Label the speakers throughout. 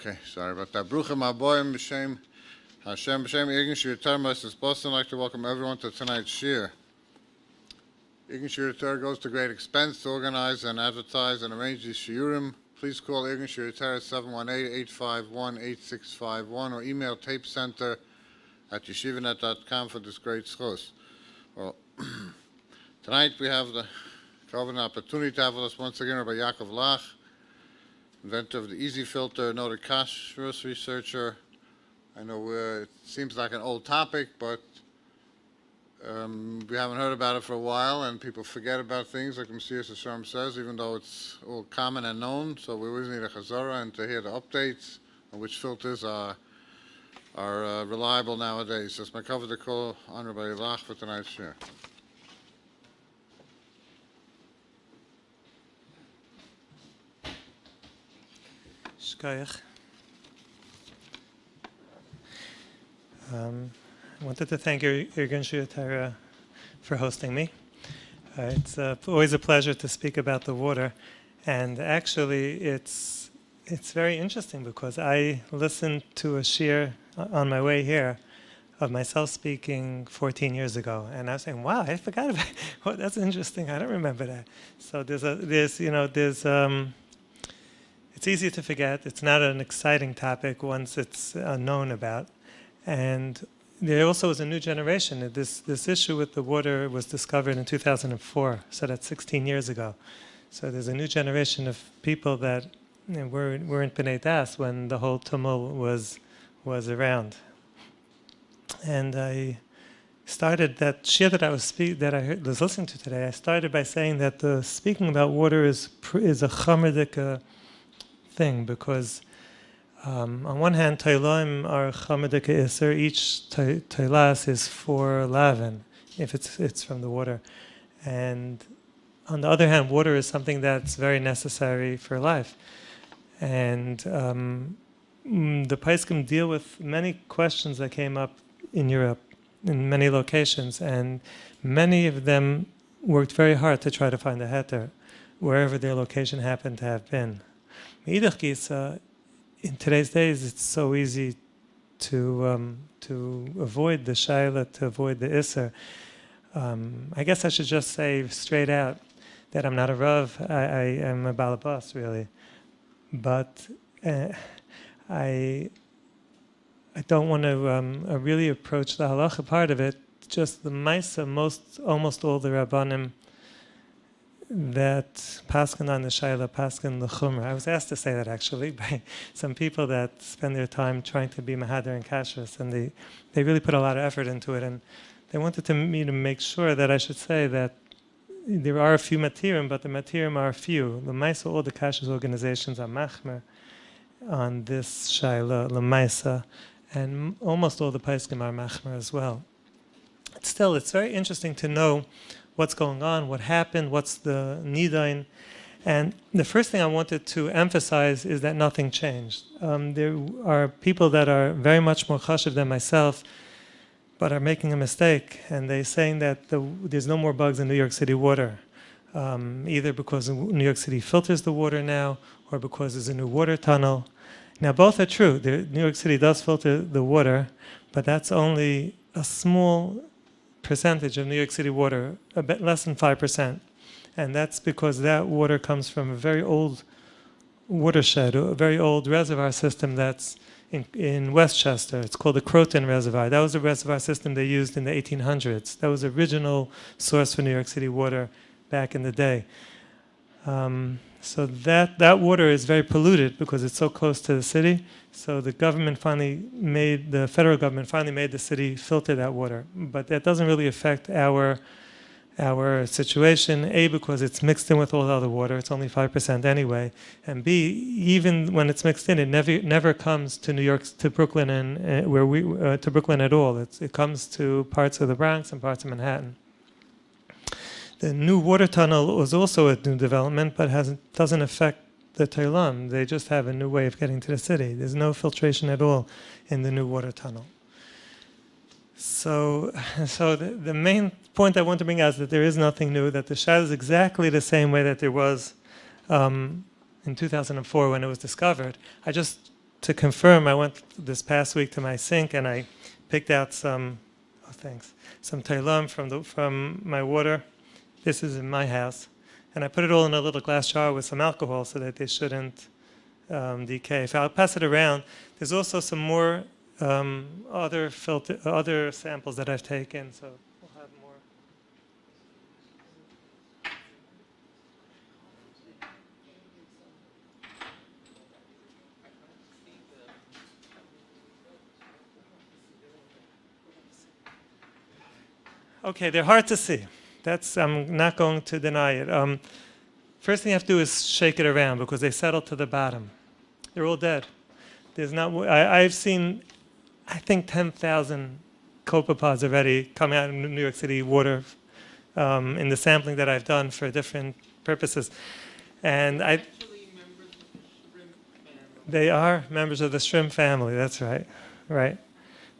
Speaker 1: Okay, sorry about that. Bruchim Aboyim B'Shem Hashem B'Shem Igin Shir Torah Moses Boston. I'd like to welcome everyone to tonight's shir. Igin Shir Torah goes to great expense to organize and advertise and arrange these shiurim. Please call Igin Shir Torah at 718-851-8651 or email tapecenter@yeshivanet.com for this great schos. Well, tonight we have the opportunity to have with us once again Reb Yaakov Lach, inventor of the EZfilter, noted Kashrus researcher. I know it seems like an old topic, but we haven't heard about it for a while, and people forget about things, like Messias Hashem says, even though it's all common and known. So we always need a chazara and to hear the updates on which filters are reliable nowadays. So it's my cover to call on Reb Lach for tonight's share.
Speaker 2: I wanted to thank Irgun Shir Torah for hosting me. It's always a pleasure to speak about the water, and actually it's very interesting because I listened to a shir on my way here of myself speaking 14 years ago, and I was saying, "Wow, I forgot about it. Well, that's interesting. I don't remember that." So it's easy to forget. It's not an exciting topic once it's known about. And there also was a new generation. This issue with the water was discovered in 2004, so that's 16 years ago. So there's a new generation of people that weren't B'nai Das when the whole tumult was around. And I started that shir that I was listening to today. I started by saying that the speaking about water is a chamerdik thing, because on one hand, Teilaim are chamerdik iser. Each teilas is for lavin, if it's from the water, and on the other hand, water is something that's very necessary for life. And the Paiskim deal with many questions that came up in Europe, in many locations, and many of them worked very hard to try to find a heter, wherever their location happened to have been. Meidach Gisa, in today's days, it's so easy to avoid the shaila, to avoid the isser. I guess I should just say straight out that I'm not a rav. I am a balabas, really, but I don't want to really approach the halacha part of it. Just the maisa, almost all the rabbanim that paskin on the shaila, paskin the chumrah. I was asked to say that actually by some people that spend their time trying to be mahader and kashrus, and they really put a lot of effort into it, and they wanted me to make sure that I should say that there are a few matirim, but the matirim are few. The maisa, all the kashrus organizations are machmer on this shaila, the maisa, and almost all the paiskim are machmer as well. Still, it's very interesting to know what's going on, what happened, what's the nidain. And the first thing I wanted to emphasize is that nothing changed. There are people that are very much more chashiv than myself, but are making a mistake, and they're saying that there's no more bugs in New York City water, either because New York City filters the water now, or because there's a new water tunnel. Now, both are true. New York City does filter the water, but that's only a small percentage of New York City water, a bit less than 5%. And that's because that water comes from a very old watershed, a very old reservoir system that's in Westchester. It's called the Croton Reservoir. That was a reservoir system they used in the 1800s. That was the original source for New York City water back in the day. So that water is very polluted because it's so close to the city. So the federal government finally made the city filter that water. But that doesn't really affect our situation, A, because it's mixed in with all the other water. It's only 5% anyway. And B, even when it's mixed in, it never comes to New York, to Brooklyn, and to Brooklyn at all. It comes to parts of the Bronx and parts of Manhattan. The new water tunnel was also a new development, but doesn't affect the Teilam. They just have a new way of getting to the city. There's no filtration at all in the new water tunnel. So the main point I want to bring out is that there is nothing new, that the shad is exactly the same way that there was in 2004 when it was discovered. I just to confirm, I went this past week to my sink and I picked out some, some tailam from my water. This is in my house. And I put it all in a little glass jar with some alcohol so that they shouldn't decay. If I'll pass it around, there's also some more other samples that I've taken. So we'll have more. Okay, they're hard to see. I'm not going to deny it. First thing you have to do is shake it around because they settle to the bottom. They're all dead. There's not. I've seen, I think, 10,000 Copepods already come out in New York City water in the sampling that I've done for different purposes, and they are members of the shrimp family. That's right, right.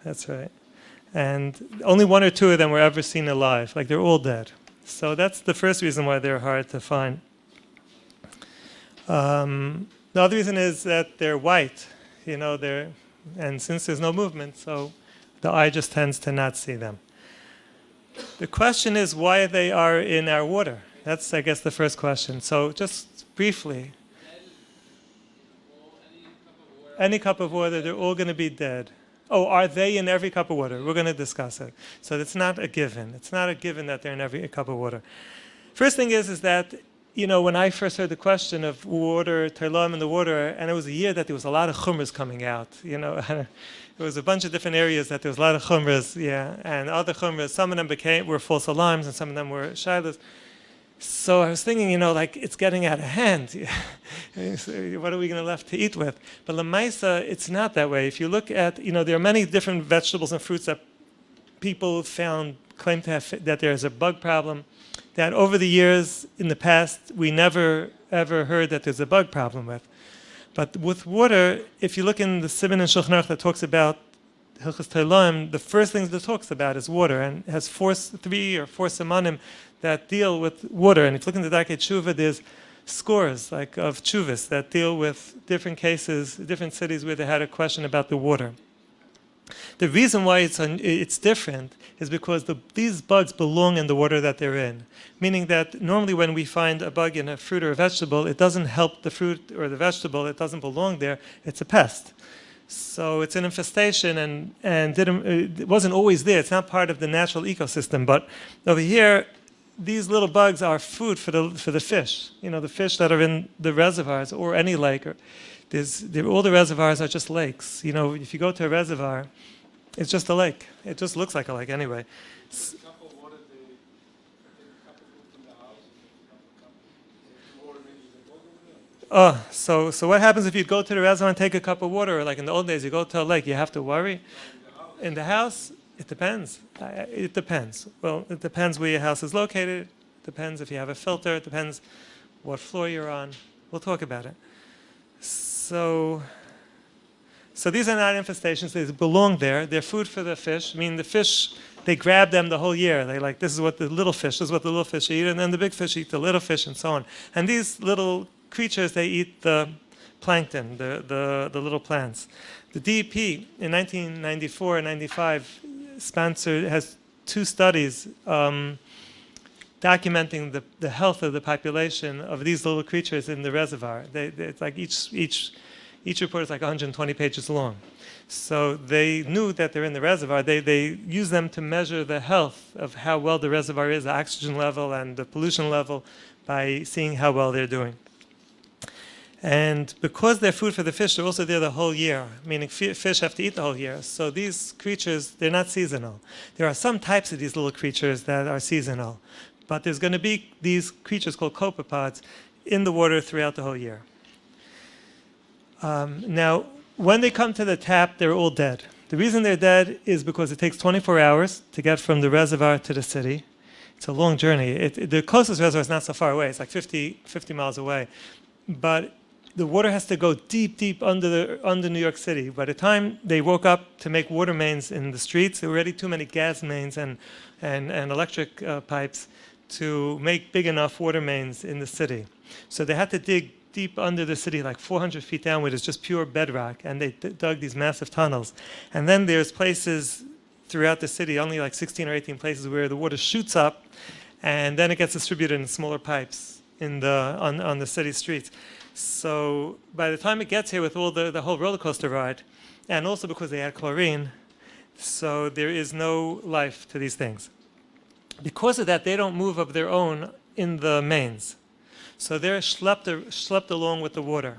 Speaker 2: That's right. And only one or two of them were ever seen alive. Like they're all dead. So that's the first reason why they're hard to find. The other reason is that they're white. And since there's no movement, so the eye just tends to not see them. The question is why they are in our water. That's, I guess, the first question. So just briefly, any cup of water, they're all going to be dead. Oh, are they in every cup of water? We're going to discuss it. So it's not a given. It's not a given that they're in every cup of water. First thing is that, when I first heard the question of water, tailam in the water, and it was a year that there was a lot of chumras coming out. It was a bunch of different areas that there was a lot of chumras, and other chumras, some of them were false alarms, and some of them were shilas. So I was thinking, it's getting out of hand. What are we going to left to eat with? But lemaisa, it's not that way. If you look at, there are many different vegetables and fruits that people claim to have that there is a bug problem. That over the years, in the past, we never ever heard that there's a bug problem with. But with water, if you look in the Sediment Filters that talks about Hilchos Tailam, the first thing that it talks about is water, and has 3 or 4 simanim that deal with water. And if you look in the Darkei Tshuva, there's scores of tshuvas that deal with different cases, different cities where they had a question about the water. The reason why it's different is because these bugs belong in the water that they're in. Meaning that normally when we find a bug in a fruit or a vegetable, it doesn't help the fruit or the vegetable, it doesn't belong there, it's a pest. So it's an infestation and it wasn't always there, it's not part of the natural ecosystem. But over here, these little bugs are food for the fish. The fish that are in the reservoirs or any lake. All the reservoirs are just lakes. If you go to a reservoir, it's just a lake. It just looks like a lake anyway. So what happens if you go to the reservoir and take a cup of water? Or like in the old days, you go to a lake, you have to worry. In the house, it depends. It depends. Well, it depends where your house is located. It depends if you have a filter. It depends what floor you're on. We'll talk about it. So these are not infestations. They belong there. They're food for the fish. I mean, the fish, they grab them the whole year. They this is what the little fish eat, and then the big fish eat the little fish, and so on. And these little creatures, they eat the plankton, the little plants. The DEP in 1994 and 95 has 2 studies documenting the health of the population of these little creatures in the reservoir. It's like each report is like 120 pages long. So they knew that they're in the reservoir. They use them to measure the health of how well the reservoir is, the oxygen level and the pollution level, by seeing how well they're doing. And because they're food for the fish, they're also there the whole year, meaning fish have to eat the whole year. So these creatures, they're not seasonal. There are some types of these little creatures that are seasonal, but there's going to be these creatures called copepods in the water throughout the whole year. Now, when they come to the tap, they're all dead. The reason they're dead is because it takes 24 hours to get from the reservoir to the city. It's a long journey. The closest reservoir is not so far away. It's like 50 miles away. But the water has to go deep under New York City. By the time they woke up to make water mains in the streets, there were already too many gas mains and electric pipes to make big enough water mains in the city. So they had to dig deep under the city, like 400 feet down, where there's just pure bedrock, and they dug these massive tunnels. And then there's places throughout the city, only like 16 or 18 places, where the water shoots up, and then it gets distributed in smaller pipes on the city streets. So by the time it gets here with all the whole roller coaster ride, and also because they add chlorine, so there is no life to these things. Because of that, they don't move of their own in the mains. So they're schlepped along with the water.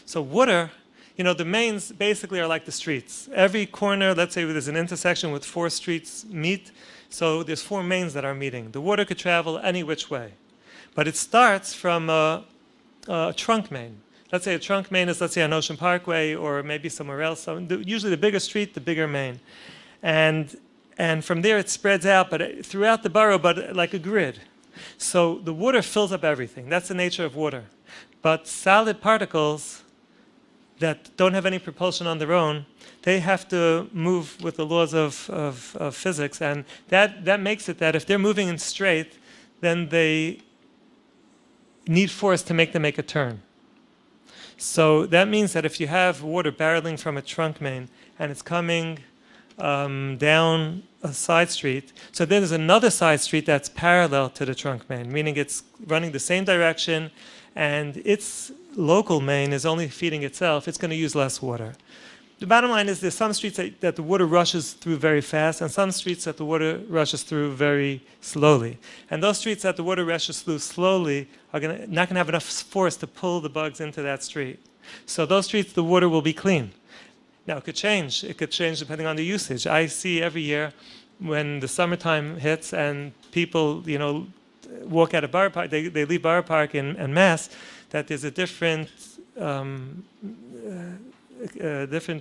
Speaker 2: So water, the mains basically are like the streets. Every corner, let's say there's an intersection with 4 streets meet, so there's 4 mains that are meeting. The water could travel any which way. But it starts from a trunk main. Let's say a trunk main is, let's say, on Ocean Parkway or maybe somewhere else. So usually the bigger street, the bigger main. And from there it spreads out but throughout the borough, but like a grid. So the water fills up everything. That's the nature of water. But solid particles that don't have any propulsion on their own, they have to move with the laws of physics. And that makes it that if they're moving in straight, then they need force to make them make a turn. So that means that if you have water barreling from a trunk main and it's coming down a side street, so then there's another side street that's parallel to the trunk main, meaning it's running the same direction and its local main is only feeding itself, it's going to use less water. The bottom line is there's some streets that the water rushes through very fast and some streets that the water rushes through very slowly. And those streets that the water rushes through slowly are not going to have enough force to pull the bugs into that street. So those streets, the water will be clean. Now, it could change. It could change depending on the usage. I see every year when the summertime hits and people, walk out of Borough Park, they leave Borough Park en masse, that there's a different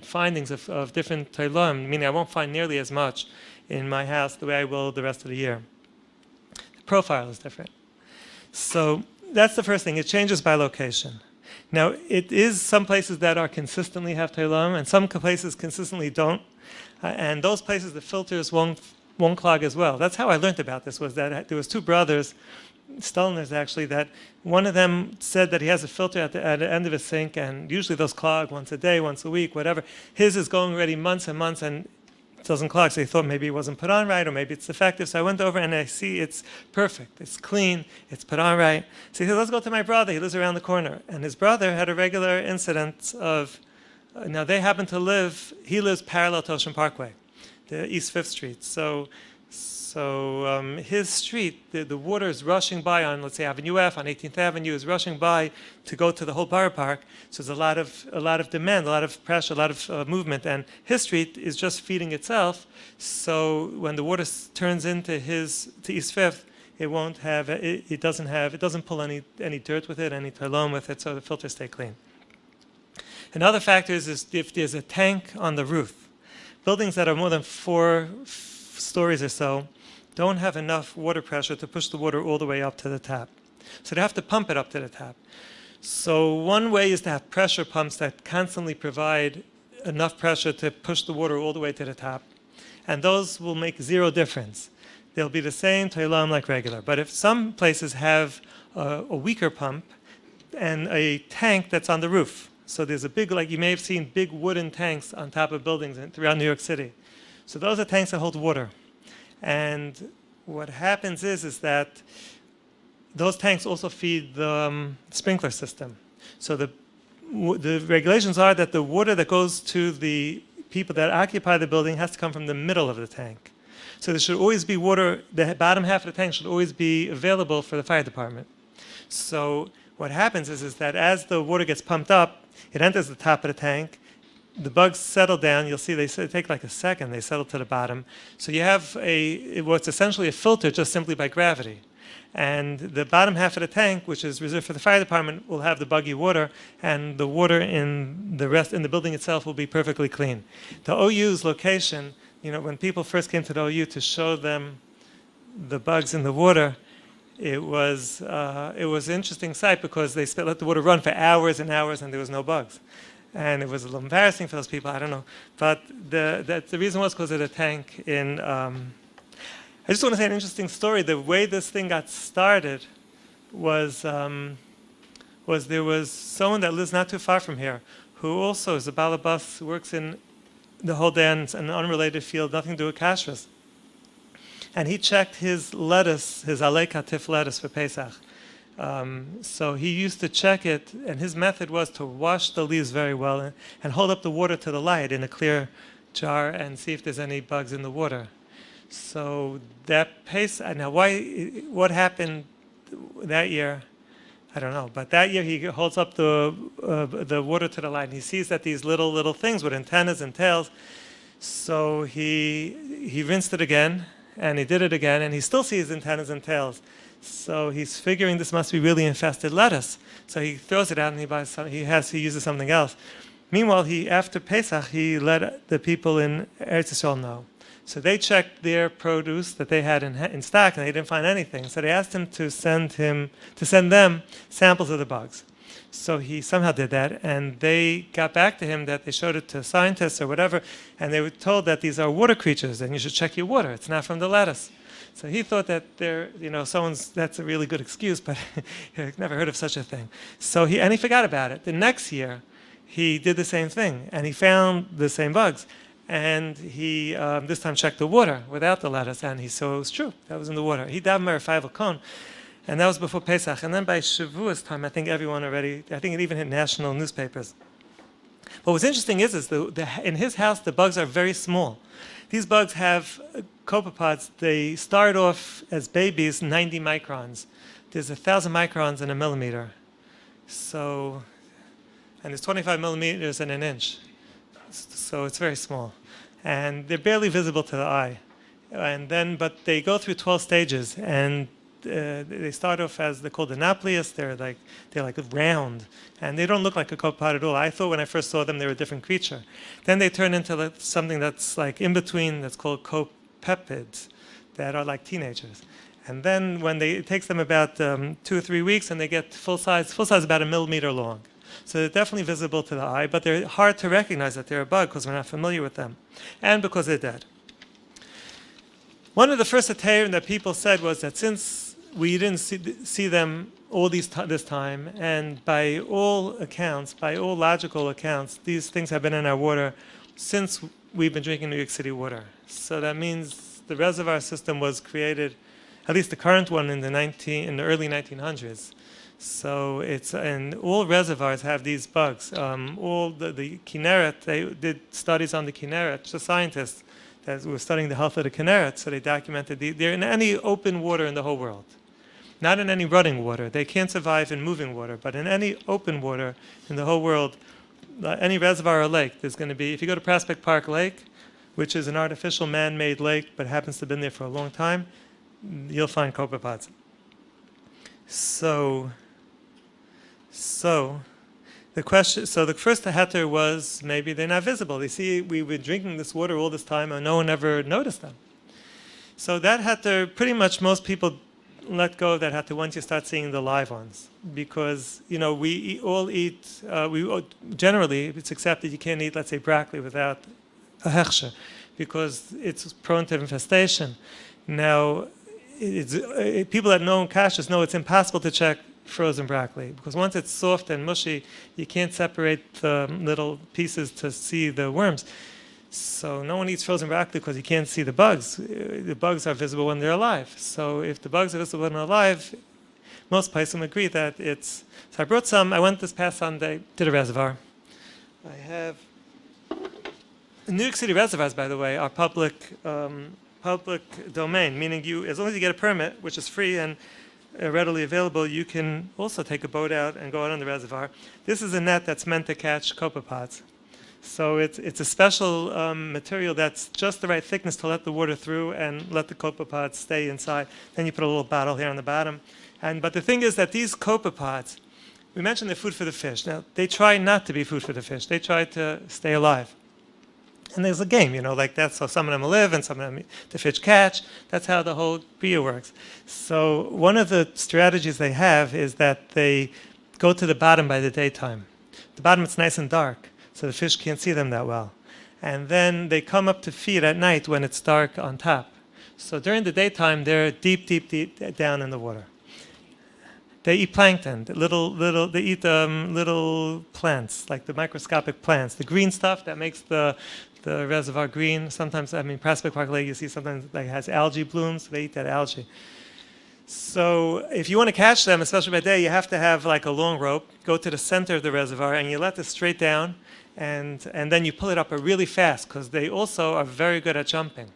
Speaker 2: findings of different tailam, meaning I won't find nearly as much in my house the way I will the rest of the year. The profile is different. So that's the first thing. It changes by location. Now, it is some places that are consistently have tailam, and some places consistently don't. And those places, the filters won't clog as well. That's how I learned about this, was that there was 2 brothers, Stoleners actually, that one of them said that he has a filter at the end of his sink, and usually those clog once a day, once a week, whatever. His is going already months and months, and it doesn't clog. So he thought maybe it wasn't put on right, or maybe it's defective. So I went over and I see it's perfect. It's clean. It's put on right. So he said, let's go to my brother. He lives around the corner. And his brother had a regular incident of, now they happen to live, he lives parallel to Ocean Parkway, the East 5th Street. So his street, the water is rushing by on, let's say, Avenue F, on 18th Avenue, is rushing by to go to the whole Borough Park. So there's a lot of demand, a lot of pressure, a lot of movement. And his street is just feeding itself. So when the water turns into to East 5th, it doesn't pull any dirt with it, any tailam with it, so the filters stay clean. Another factor is if there's a tank on the roof. Buildings that are more than 4 stories or so don't have enough water pressure to push the water all the way up to the tap. So they have to pump it up to the tap. So one way is to have pressure pumps that constantly provide enough pressure to push the water all the way to the tap. And those will make 0 difference. They'll be the same tailam like regular. But if some places have a weaker pump and a tank that's on the roof, so there's a big, like you may have seen, big wooden tanks on top of buildings throughout New York City. So those are tanks that hold water. And what happens is that those tanks also feed the sprinkler system. So the regulations are that the water that goes to the people that occupy the building has to come from the middle of the tank. So there should always be water, the bottom half of the tank should always be available for the fire department. So what happens is that as the water gets pumped up, it enters the top of the tank. The bugs settle down. You'll see they take like a second. They settle to the bottom. So you have what's essentially a filter just simply by gravity. And the bottom half of the tank, which is reserved for the fire department, will have the buggy water, and the water in the building itself will be perfectly clean. The OU's location, when people first came to the OU to show them the bugs in the water, it was an interesting sight because they let the water run for hours and hours and there was no bugs. And it was a little embarrassing for those people, I don't know. But the reason was because of the tank in... I just want to say an interesting story. The way this thing got started was was there was someone that lives not too far from here who also is a balabas, who works in the whole day in an unrelated field, nothing to do with kashrus. And he checked his lettuce, his alei katif lettuce for Pesach. So he used to check it, and his method was to wash the leaves very well and hold up the water to the light in a clear jar and see if there's any bugs in the water. So that Pesach, now what happened that year, I don't know, but that year he holds up the water to the light and he sees that these little things with antennas and tails. So he rinsed it again, and he did it again, and he still sees antennas and tails. So he's figuring this must be really infested lettuce. So he throws it out and he buys some. He uses something else. Meanwhile, after Pesach, he let the people in Eretz Yisrael know. So they checked their produce that they had in stock, and they didn't find anything. So they asked him to send them samples of the bugs. So he somehow did that, and they got back to him that they showed it to scientists or whatever, and they were told that these are water creatures, and you should check your water. It's not from the lettuce. So he thought that that's a really good excuse, but he never heard of such a thing. So he forgot about it. The next year, he did the same thing, and he found the same bugs. And he this time checked the water without the lettuce, and he saw it was true. That was in the water. He davened Merifai Kon, and that was before Pesach. And then by Shavuos time, I think it even hit national newspapers. But what's interesting is in his house, the bugs are very small. These bugs have Copepods. They start off as babies, 90 microns. There's 1,000 microns in a millimeter. So, and there's 25 millimeters in an inch. So it's very small. And they're barely visible to the eye. But they go through 12 stages, and they start off as they're called anapleus. They're like round, and they don't look like a copepod at all. I thought when I first saw them they were a different creature. Then they turn into something that's like in between, that's called Copepods, that are like teenagers. And then it takes them about 2 or 3 weeks, and they get full size about 1 millimeter long. So they're definitely visible to the eye, but they're hard to recognize that they're a bug because we're not familiar with them, and because they're dead. One of the first atayim that people said was that since we didn't see them all this time, and by all logical accounts, these things have been in our water since we've been drinking New York City water. So that means the reservoir system was created, at least the current one, in the early 1900s. So and all reservoirs have these bugs. All the Kinneret, they did studies on the Kinneret, the scientists that were studying the health of the Kinneret, so they documented they're in any open water in the whole world. Not in any running water. They can't survive in moving water, but in any open water in the whole world, any reservoir or lake, there's going to be, if you go to Prospect Park Lake, which is an artificial man-made lake, but happens to have been there for a long time, you'll find copepods. So the first heter was maybe they're not visible. They see we've been drinking this water all this time and no one ever noticed them. So that heter, pretty much most people let go of that heter once you start seeing the live ones, because generally it's accepted you can't eat, let's say, broccoli without a hechsher, because it's prone to infestation. Now, people that know kashrus know it's impossible to check frozen broccoli, because once it's soft and mushy, you can't separate the little pieces to see the worms. So no one eats frozen broccoli because you can't see the bugs. The bugs are visible when they're alive. So if the bugs are visible when they're alive, most places agree that it's... So I brought some. I went this past Sunday to the reservoir. I have... New York City reservoirs, by the way, are public domain, meaning as long as you get a permit, which is free and readily available, you can also take a boat out and go out on the reservoir. This is a net that's meant to catch copepods. So it's a special material that's just the right thickness to let the water through and let the copepods stay inside. Then you put a little bottle here on the bottom. But the thing is that these copepods, we mentioned they're food for the fish. Now, they try not to be food for the fish. They try to stay alive. And there's a game, like that's how some of them live and some of them the fish catch. That's how the whole bria works. So one of the strategies they have is that they go to the bottom by the daytime. The bottom, it's nice and dark, so the fish can't see them that well. And then they come up to feed at night when it's dark on top. So during the daytime, they're deep, deep, deep down in the water. They eat plankton. They eat little plants, like the microscopic plants. The green stuff that makes the reservoir green. Sometimes, Prospect Park Lake, you see sometimes like has algae blooms. They eat that algae. So if you want to catch them, especially by day, you have to have like a long rope, go to the center of the reservoir, and you let it straight down, and then you pull it up really fast, because they also are very good at jumping.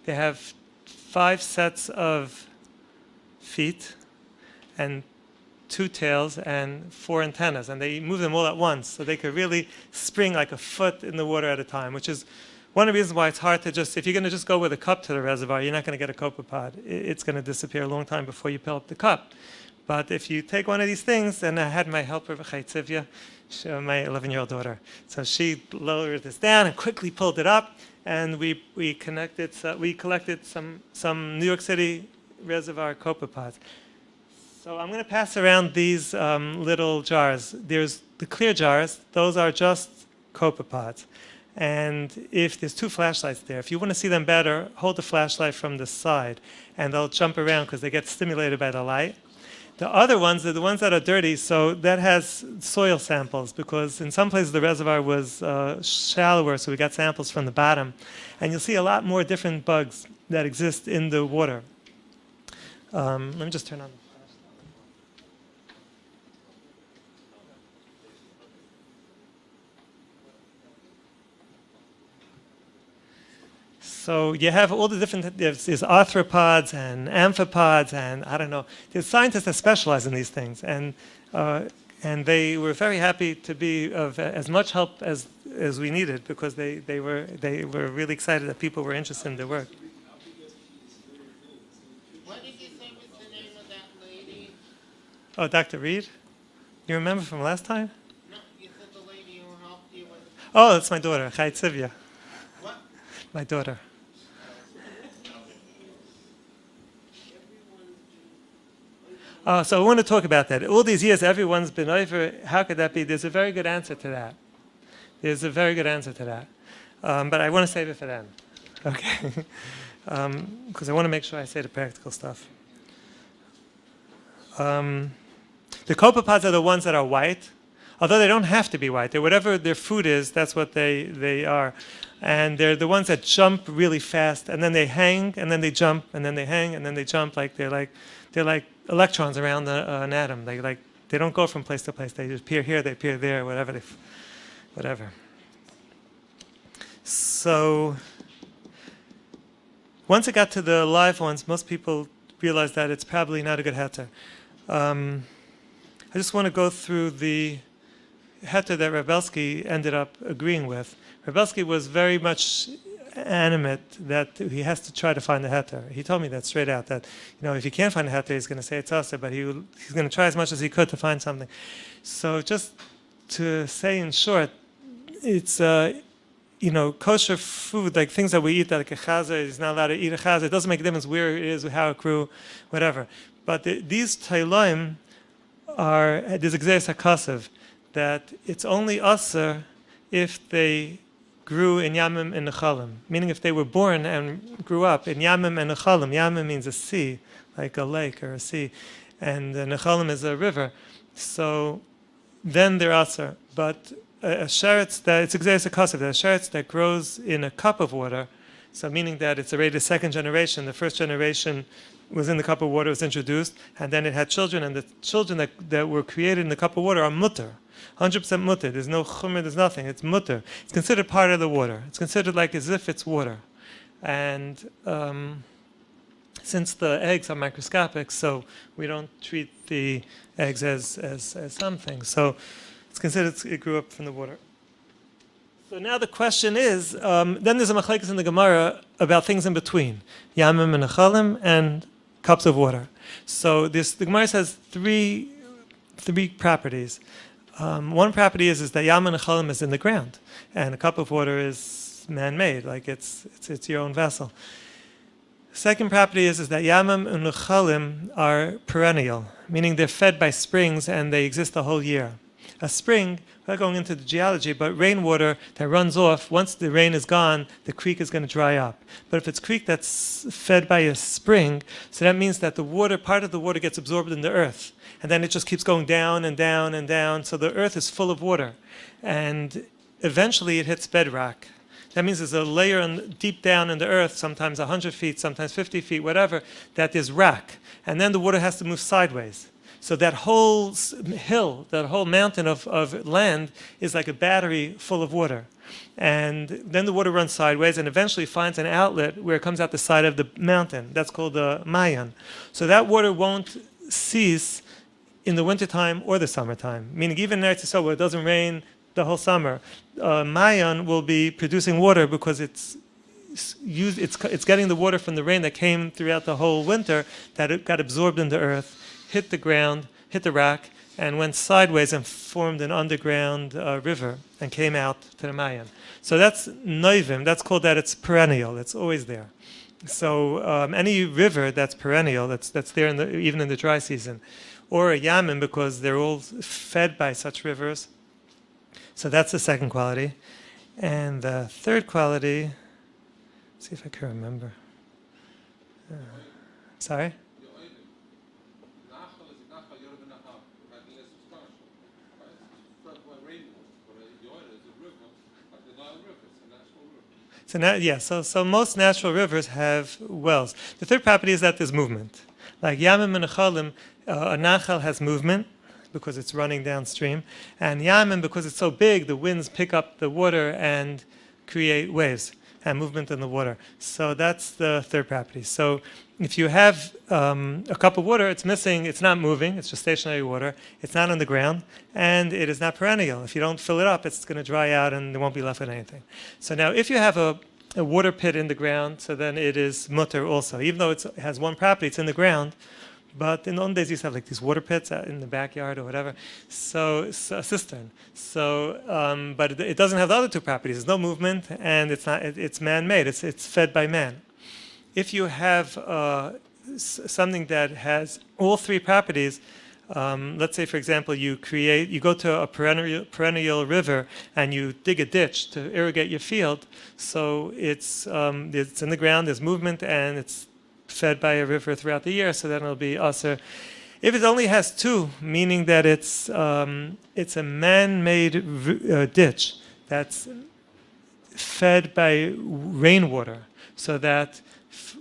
Speaker 2: They have 5 sets of feet and 2 tails and 4 antennas, and they move them all at once, so they could really spring like a foot in the water at a time, which is one of the reasons why it's hard to if you're going to just go with a cup to the reservoir, you're not going to get a copepod. It's going to disappear a long time before you fill up the cup. But if you take one of these things, and I had my helper, my 11-year-old daughter, so she lowered this down and quickly pulled it up, and we collected some New York City reservoir copepods. So I'm going to pass around these little jars. There's the clear jars. Those are just copepods. And if there's 2 flashlights there, if you want to see them better, hold the flashlight from the side, and they'll jump around because they get stimulated by the light. The other ones are the ones that are dirty, so that has soil samples, because in some places the reservoir was shallower, so we got samples from the bottom. And you'll see a lot more different bugs that exist in the water. Let me just turn on the flashlight. So you have all the different, there's arthropods and amphipods, and I don't know. There's scientists that specialize in these things, and they were very happy to be of as much help as we needed, because they were really excited that people were interested in their work.
Speaker 3: What did you say was the name of that lady?
Speaker 2: Oh, Dr. Reed? You remember from last time?
Speaker 3: No, you said the lady who helped you with...
Speaker 2: Oh, that's my daughter, Chai Tzivya.
Speaker 3: What?
Speaker 2: My daughter. So I want to talk about that. All these years, everyone's been over. How could that be? There's a very good answer to that. There's a very good answer to that. But I want to save it for then. Okay? Because I want to make sure I say the practical stuff. The copepods are the ones that are white, although they don't have to be white. They're whatever their food is, that's what they are. And they're the ones that jump really fast, and then they hang, and then they jump, and then they hang, and then they jump. They're like electrons around an atom. They don't go from place to place. They just appear here, they appear there, whatever. So once it got to the live ones, most people realized that it's probably not a good heter. I just want to go through the heter that Rebelsky ended up agreeing with. Rebelsky was very much animate that he has to try to find the heter. He told me that straight out, that if he can't find the heter, he's going to say it's asa, but he's going to try as much as he could to find something. So just to say in short, it's kosher food, like things that we eat, like a chazer, he's not allowed to eat a chazer. It doesn't make a difference where it is, how it grew, whatever. But these tailoim there's exeis hakasav, that it's only aser if they grew in Yamim and Nechalim, meaning if they were born and grew up in Yamim and Nechalim. Yamim means a sea, like a lake or a sea, and Nechalim is a river. So then they're aser. But a sheretz it's exeis hakasav, a sheretz that grows in a cup of water, so meaning that it's already the second generation. The first generation was in the cup of water, was introduced, and then it had children, and the children that were created in the cup of water are mutter. 100% mutter. There's no chumr, there's nothing. It's mutter. It's considered part of the water. It's considered like as if it's water. And since the eggs are microscopic, so we don't treat the eggs as something. So it's considered it grew up from the water. So now the question is, then there's a machlekes in the Gemara about things in between, yamim and nechalim, and cups of water. So the Gemara says three properties. One property is that yam and nechalim is in the ground, and a cup of water is man-made, like it's your own vessel. Second property is that yamim and nechalim are perennial, meaning they're fed by springs and they exist the whole year. a spring, without going into the geology, but rainwater that runs off, once the rain is gone, the creek is going to dry up. But if it's a creek that's fed by a spring, so that means that the water, part of the water gets absorbed in the earth. And then it just keeps going down and down and down. So the earth is full of water. And eventually it hits bedrock. That means there's a layer deep down in the earth, sometimes 100 feet, sometimes 50 feet, whatever, that is rock. And then the water has to move sideways. So that whole hill, that whole mountain of land is like a battery full of water. And then the water runs sideways and eventually finds an outlet where it comes out the side of the mountain. That's called the Mayan. So that water won't cease in the wintertime or the summertime. Meaning even in NYC, where it doesn't rain the whole summer, Mayan will be producing water because it's getting the water from the rain that came throughout the whole winter, that it got absorbed in the earth, hit the ground, hit the rock, and went sideways and formed an underground river and came out to the Mayan. So that's Noivim. That's called that. It's perennial. It's always there. So any river that's perennial, that's there even in the dry season, or a Yamin, because they're all fed by such rivers. So that's the second quality. And the third quality, let's see if I can remember. Sorry? So now, yeah, so most natural rivers have wells. The third property is that there's movement. Like Yamim and Nechalim, a Nachal has movement because it's running downstream. And Yamim, because it's so big, the winds pick up the water and create waves and movement in the water. So that's the third property. So if you have a cup of water, it's missing, it's not moving, it's just stationary water, it's not on the ground, and it is not perennial. If you don't fill it up, it's going to dry out and there won't be left with anything. So now if you have a water pit in the ground, so then it is mutter also. Even though it has one property, it's in the ground, but in the old days you used to have like these water pits out in the backyard or whatever, so it's a cistern. So, but it doesn't have the other two properties. There's no movement, and it's man-made. It's fed by man. If you have something that has all three properties, let's say, for example, you go to a perennial river and you dig a ditch to irrigate your field. So it's in the ground. There's movement, and it's fed by a river throughout the year. So then it'll be aser. If it only has two, meaning that it's a man-made ditch that's fed by rainwater, so that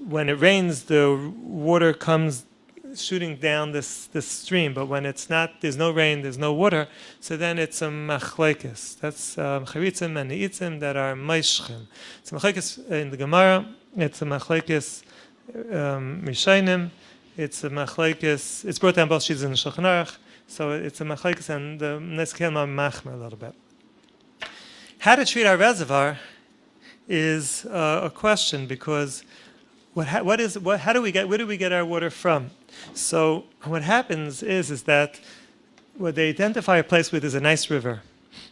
Speaker 2: when it rains, the water comes shooting down this stream. But when it's not, there's no rain, there's no water, so then it's a machlekes. That's charitzim and neitzim that are meishchim. It's a machlekes in the Gemara. It's a machlekes Mishainim. It's a machlekes. It's brought down both sheets in the Shulchan Aruch. So it's a machlekes, and the Neskel machmer a little bit. How to treat our reservoir is a question, because where do we get our water from? So what happens is that they identify a place where there's a nice river,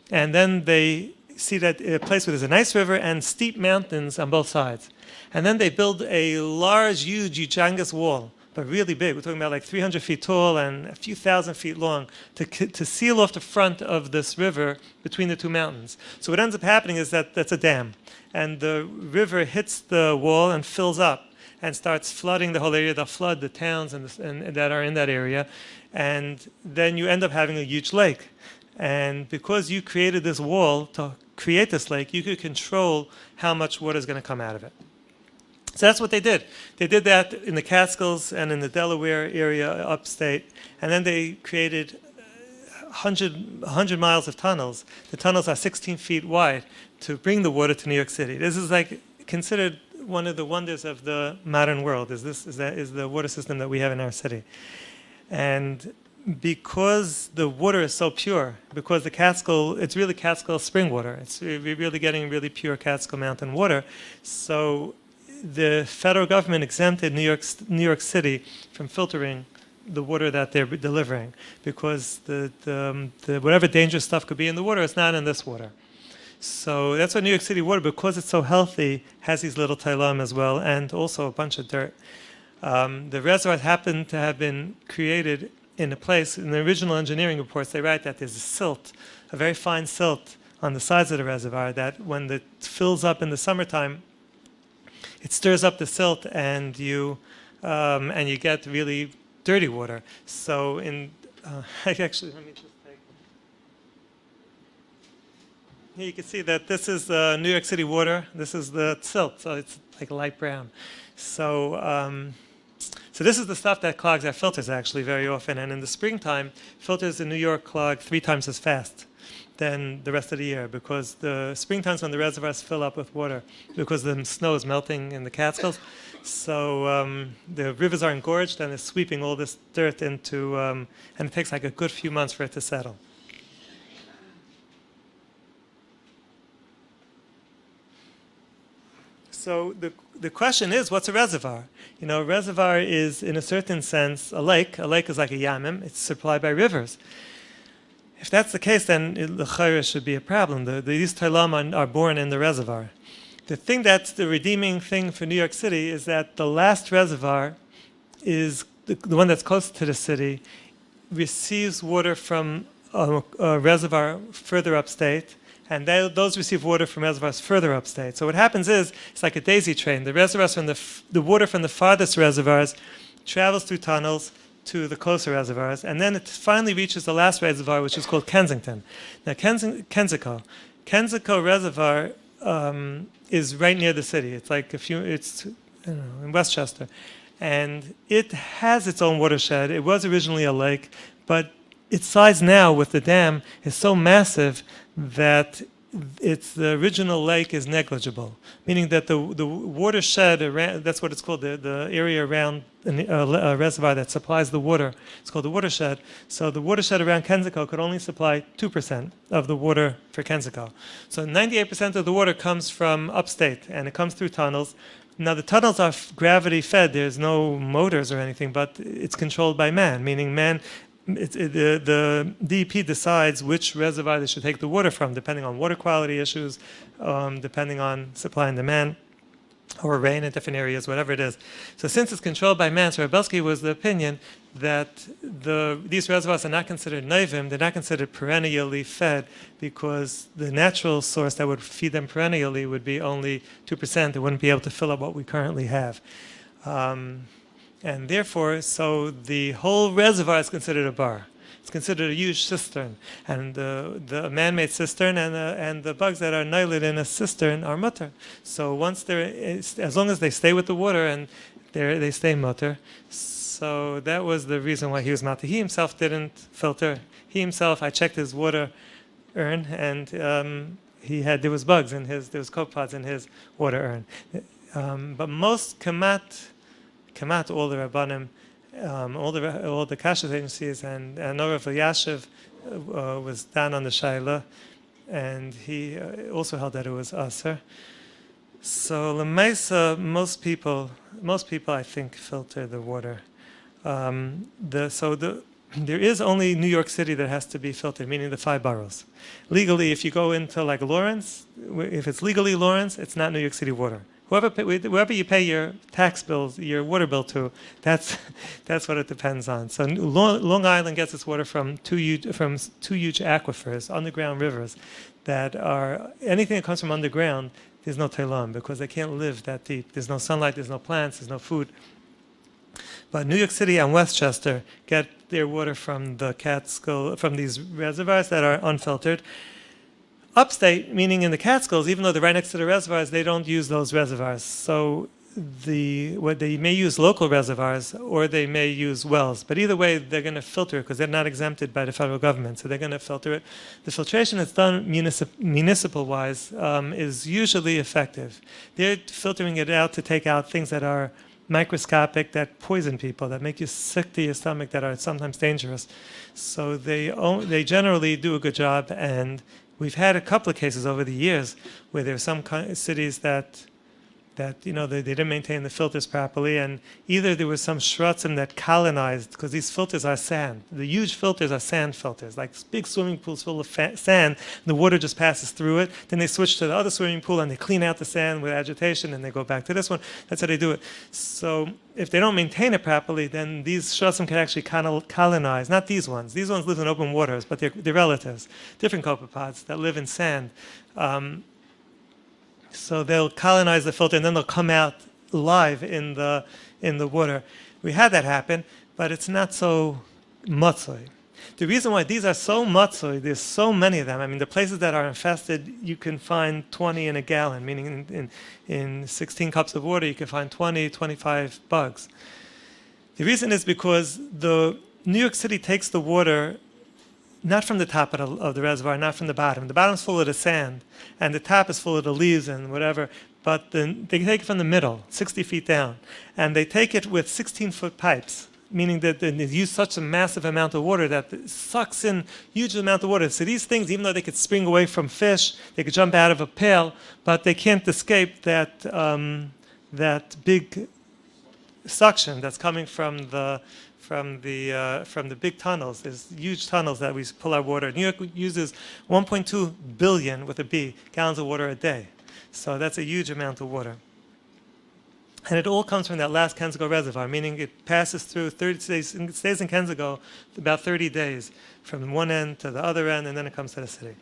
Speaker 2: and then they see that a place where there's a nice river and steep mountains on both sides, and then they build a large, huge Uchangas wall, but really big. We're talking about like 300 feet tall and a few thousand feet long, to seal off the front of this river between the two mountains. So what ends up happening is that that's a dam, and the river hits the wall and fills up and starts flooding the whole area. They'll flood the towns and that are in that area, and then you end up having a huge lake. And because you created this wall to create this lake, you could control how much water is going to come out of it. So that's what they did. They did that in the Catskills and in the Delaware area upstate, and then they created 100 miles of tunnels. The tunnels are 16 feet wide to bring the water to New York City. This is like considered one of the wonders of the modern world. Is the water system that we have in our city. And because the water is so pure, because the Catskill, it's really Catskill spring water. We're really getting really pure Catskill Mountain water. So the federal government exempted New York City from filtering the water that they're delivering, because the whatever dangerous stuff could be in the water is not in this water. So that's why New York City water, because it's so healthy, has these little tailam as well, and also a bunch of dirt. The reservoirs happen to have been created in a place, in the original engineering reports, they write that there's a silt, a very fine silt on the sides of the reservoir that when it fills up in the summertime, it stirs up the silt and you get really dirty water. So actually, let me just take. Here you can see that this is New York City water. This is the silt, so it's like light brown. So this is the stuff that clogs our filters actually very often. And in the springtime, filters in New York clog 3 times as fast than the rest of the year, because the springtime's when the reservoirs fill up with water because the snow is melting in the Catskills. So the rivers are engorged and it's sweeping all this dirt into, and it takes like a good few months for it to settle. So the question is, what's a reservoir? You know, a reservoir is, in a certain sense, a lake. A lake is like a yamim. It's supplied by rivers. If that's the case, then the chayra should be a problem. These Tailam are born in the reservoir. The thing that's the redeeming thing for New York City is that the last reservoir is the one that's close to the city, receives water from a reservoir further upstate, and those receive water from reservoirs further upstate. So what happens is, it's like a daisy train. The reservoirs from the water from the farthest reservoirs travels through tunnels to the closer reservoirs, and then it finally reaches the last reservoir, which is called Kensington. Now, Kensico Reservoir is right near the city. It's like in Westchester, and it has its own watershed. It was originally a lake, but its size now with the dam is so massive that the original lake is negligible, meaning that the watershed around, that's what it's called, the area around a reservoir that supplies the water, it's called the watershed. So the watershed around Kensico could only supply 2% of the water for Kensico. So 98% of the water comes from upstate, and it comes through tunnels. Now the tunnels are gravity fed, there's no motors or anything, but it's controlled by man, meaning man, the DEP decides which reservoir they should take the water from, depending on water quality issues, depending on supply and demand, or rain in different areas, whatever it is. So since it's controlled by man, so Rebelsky was the opinion that these reservoirs are not considered neivim, they're not considered perennially fed, because the natural source that would feed them perennially would be only 2%. It wouldn't be able to fill up what we currently have. And therefore, so the whole reservoir is considered a bar. It's considered a huge cistern. And the man-made cistern and the bugs that are niled in a cistern are mutter. So once as long as they stay with the water, and they stay mutter. So that was the reason why he was mutter. He himself didn't filter. He himself, I checked his water urn, and there was bugs in there was copepods in his water urn. But most kamat, all the Rabbanim, all the Kashrus agencies, and Reb Yaakov was down on the Shaila, and he also held that it was Aser. So Lemaisa, most people I think filter the water. There is only New York City that has to be filtered, meaning the 5 boroughs. Legally, if you go into like Lawrence, if it's legally Lawrence, it's not New York City water. Whoever you pay your tax bills, your water bill to, that's what it depends on. So Long Island gets its water from two huge aquifers, underground rivers, that are anything that comes from underground. There's no Tailam because they can't live that deep. There's no sunlight, there's no plants, there's no food. But New York City and Westchester get their water from the Catskill, from these reservoirs that are unfiltered. Upstate, meaning in the Catskills, even though they're right next to the reservoirs, they don't use those reservoirs. So they may use local reservoirs or they may use wells. But either way, they're going to filter it because they're not exempted by the federal government. So they're going to filter it. The filtration that's done municipal-wise is usually effective. They're filtering it out to take out things that are microscopic, that poison people, that make you sick to your stomach, that are sometimes dangerous. So they generally do a good job, and we've had a couple of cases over the years where there are some cities that that they didn't maintain the filters properly, and either there was some shrutzim that colonized, because these filters are sand. The huge filters are sand filters, like big swimming pools full of sand. The water just passes through it. Then they switch to the other swimming pool and they clean out the sand with agitation, and they go back to this one. That's how they do it. So if they don't maintain it properly, then these shrutzim can actually colonize. Not these ones. These ones live in open waters, but they're relatives, different copepods that live in sand. So they'll colonize the filter, and then they'll come out live in the water. We had that happen, but it's not so matzoi. The reason why these are so matzoi, there's so many of them. I mean, the places that are infested, you can find 20 in a gallon, meaning in 16 cups of water, you can find 20, 25 bugs. The reason is because the New York City takes the water not from the top of the reservoir, not from the bottom. The bottom is full of the sand, and the top is full of the leaves and whatever. But then they take it from the middle, 60 feet down, and they take it with 16-foot pipes, meaning that they use such a massive amount of water that it sucks in huge amount of water. So these things, even though they could spring away from fish, they could jump out of a pail, but they can't escape that big suction that's coming from the big tunnels. There's huge tunnels that we pull our water. New York uses 1.2 billion, with a B, gallons of water a day. So that's a huge amount of water. And it all comes from that last Kensico reservoir, meaning it passes through 30 days, it stays in Kensico about 30 days, from one end to the other end, and then it comes to the city.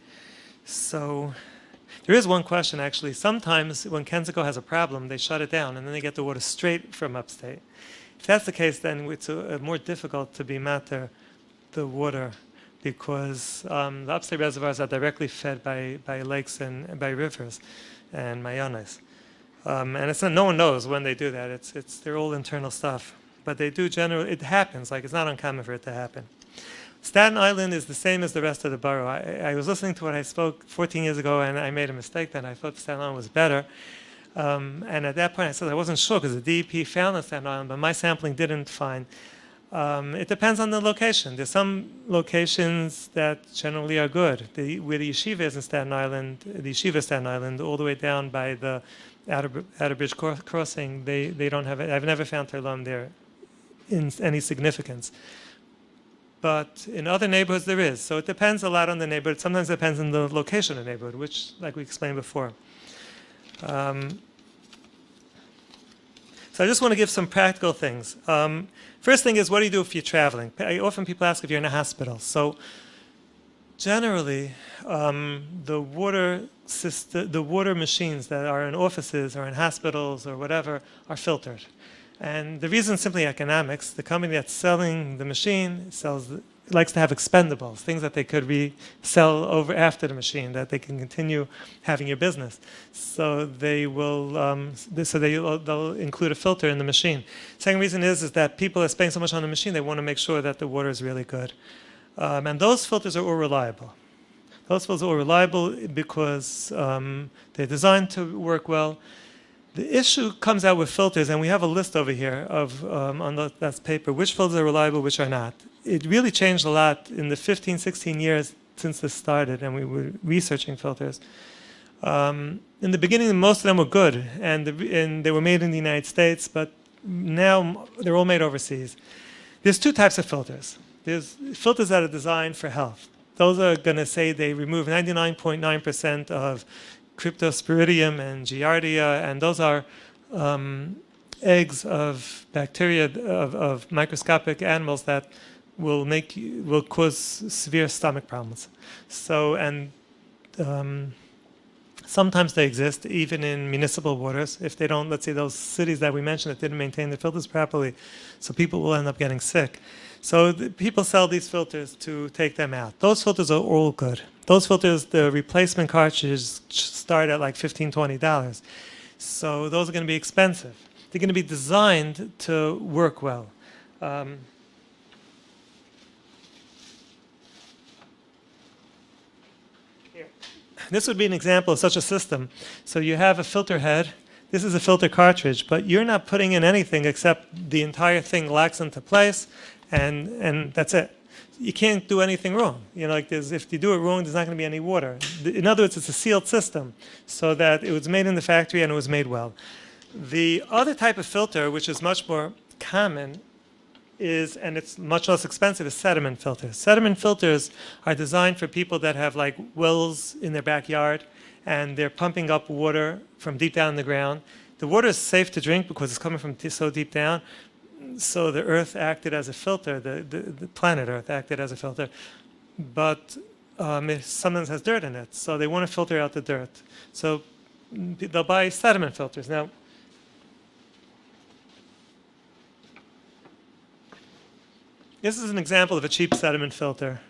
Speaker 2: So there is one question, actually. Sometimes when Kensico has a problem, they shut it down, and then they get the water straight from upstate. If that's the case, then it's more difficult to be matter the water, because the upstate reservoirs are directly fed by lakes and by rivers and mayanes. And it's not, no one knows when they do that. They're all internal stuff. But they do generally, it happens. Like, it's not uncommon for it to happen. Staten Island is the same as the rest of the borough. I was listening to what I spoke 14 years ago, and I made a mistake then. I thought Staten Island was better. And at that point, I said I wasn't sure because the DEP found in Staten Island, but my sampling didn't find. It depends on the location. There's some locations that generally are good. Where the yeshiva is in Staten Island, the yeshiva Staten Island, all the way down by the Outer Bridge crossing, they don't have it. I've never found Terlum there in any significance. But in other neighborhoods there is. So it depends a lot on the neighborhood. Sometimes it depends on the location of the neighborhood, which, like we explained before. So I just want to give some practical things. First thing is, what do you do if you're traveling? Often people ask if you're in a hospital. So generally, the water machines that are in offices or in hospitals or whatever are filtered. And the reason is simply economics. The company that's selling the machine likes to have expendables, things that they could resell over after the machine, that they can continue having your business. So they'll include a filter in the machine. Second reason is that people are spending so much on the machine, they want to make sure that the water is really good. And those filters are all reliable. Those filters are all reliable because they're designed to work well. The issue comes out with filters, and we have a list over here of on that paper, which filters are reliable, which are not. It really changed a lot in the 15, 16 years since this started, and we were researching filters. In the beginning, most of them were good, and they were made in the United States, but now they're all made overseas. There's two types of filters. There's filters that are designed for health. Those are going to say they remove 99.9% of Cryptosporidium and Giardia, and those are eggs of bacteria of microscopic animals that will cause severe stomach problems. So, and sometimes they exist even in municipal waters. If they don't, let's say those cities that we mentioned that didn't maintain the filters properly, so people will end up getting sick. So people sell these filters to take them out. Those filters are all good. Those filters, the replacement cartridges start at like $15, $20. So those are going to be expensive. They're going to be designed to work well. Here. This would be an example of such a system. So you have a filter head. This is a filter cartridge, but you're not putting in anything except the entire thing locks into place, and that's it. You can't do anything wrong. You know, like if you do it wrong, there's not going to be any water. In other words, it's a sealed system, so that it was made in the factory and it was made well. The other type of filter, which is much more common, is, and it's much less expensive, is sediment filters. Sediment filters are designed for people that have like wells in their backyard and they're pumping up water from deep down in the ground. The water is safe to drink because it's coming from so deep down. So the earth acted as a filter, the planet Earth acted as a filter, but it sometimes has dirt in it. So they want to filter out the dirt. So they'll buy sediment filters. Now, this is an example of a cheap sediment filter.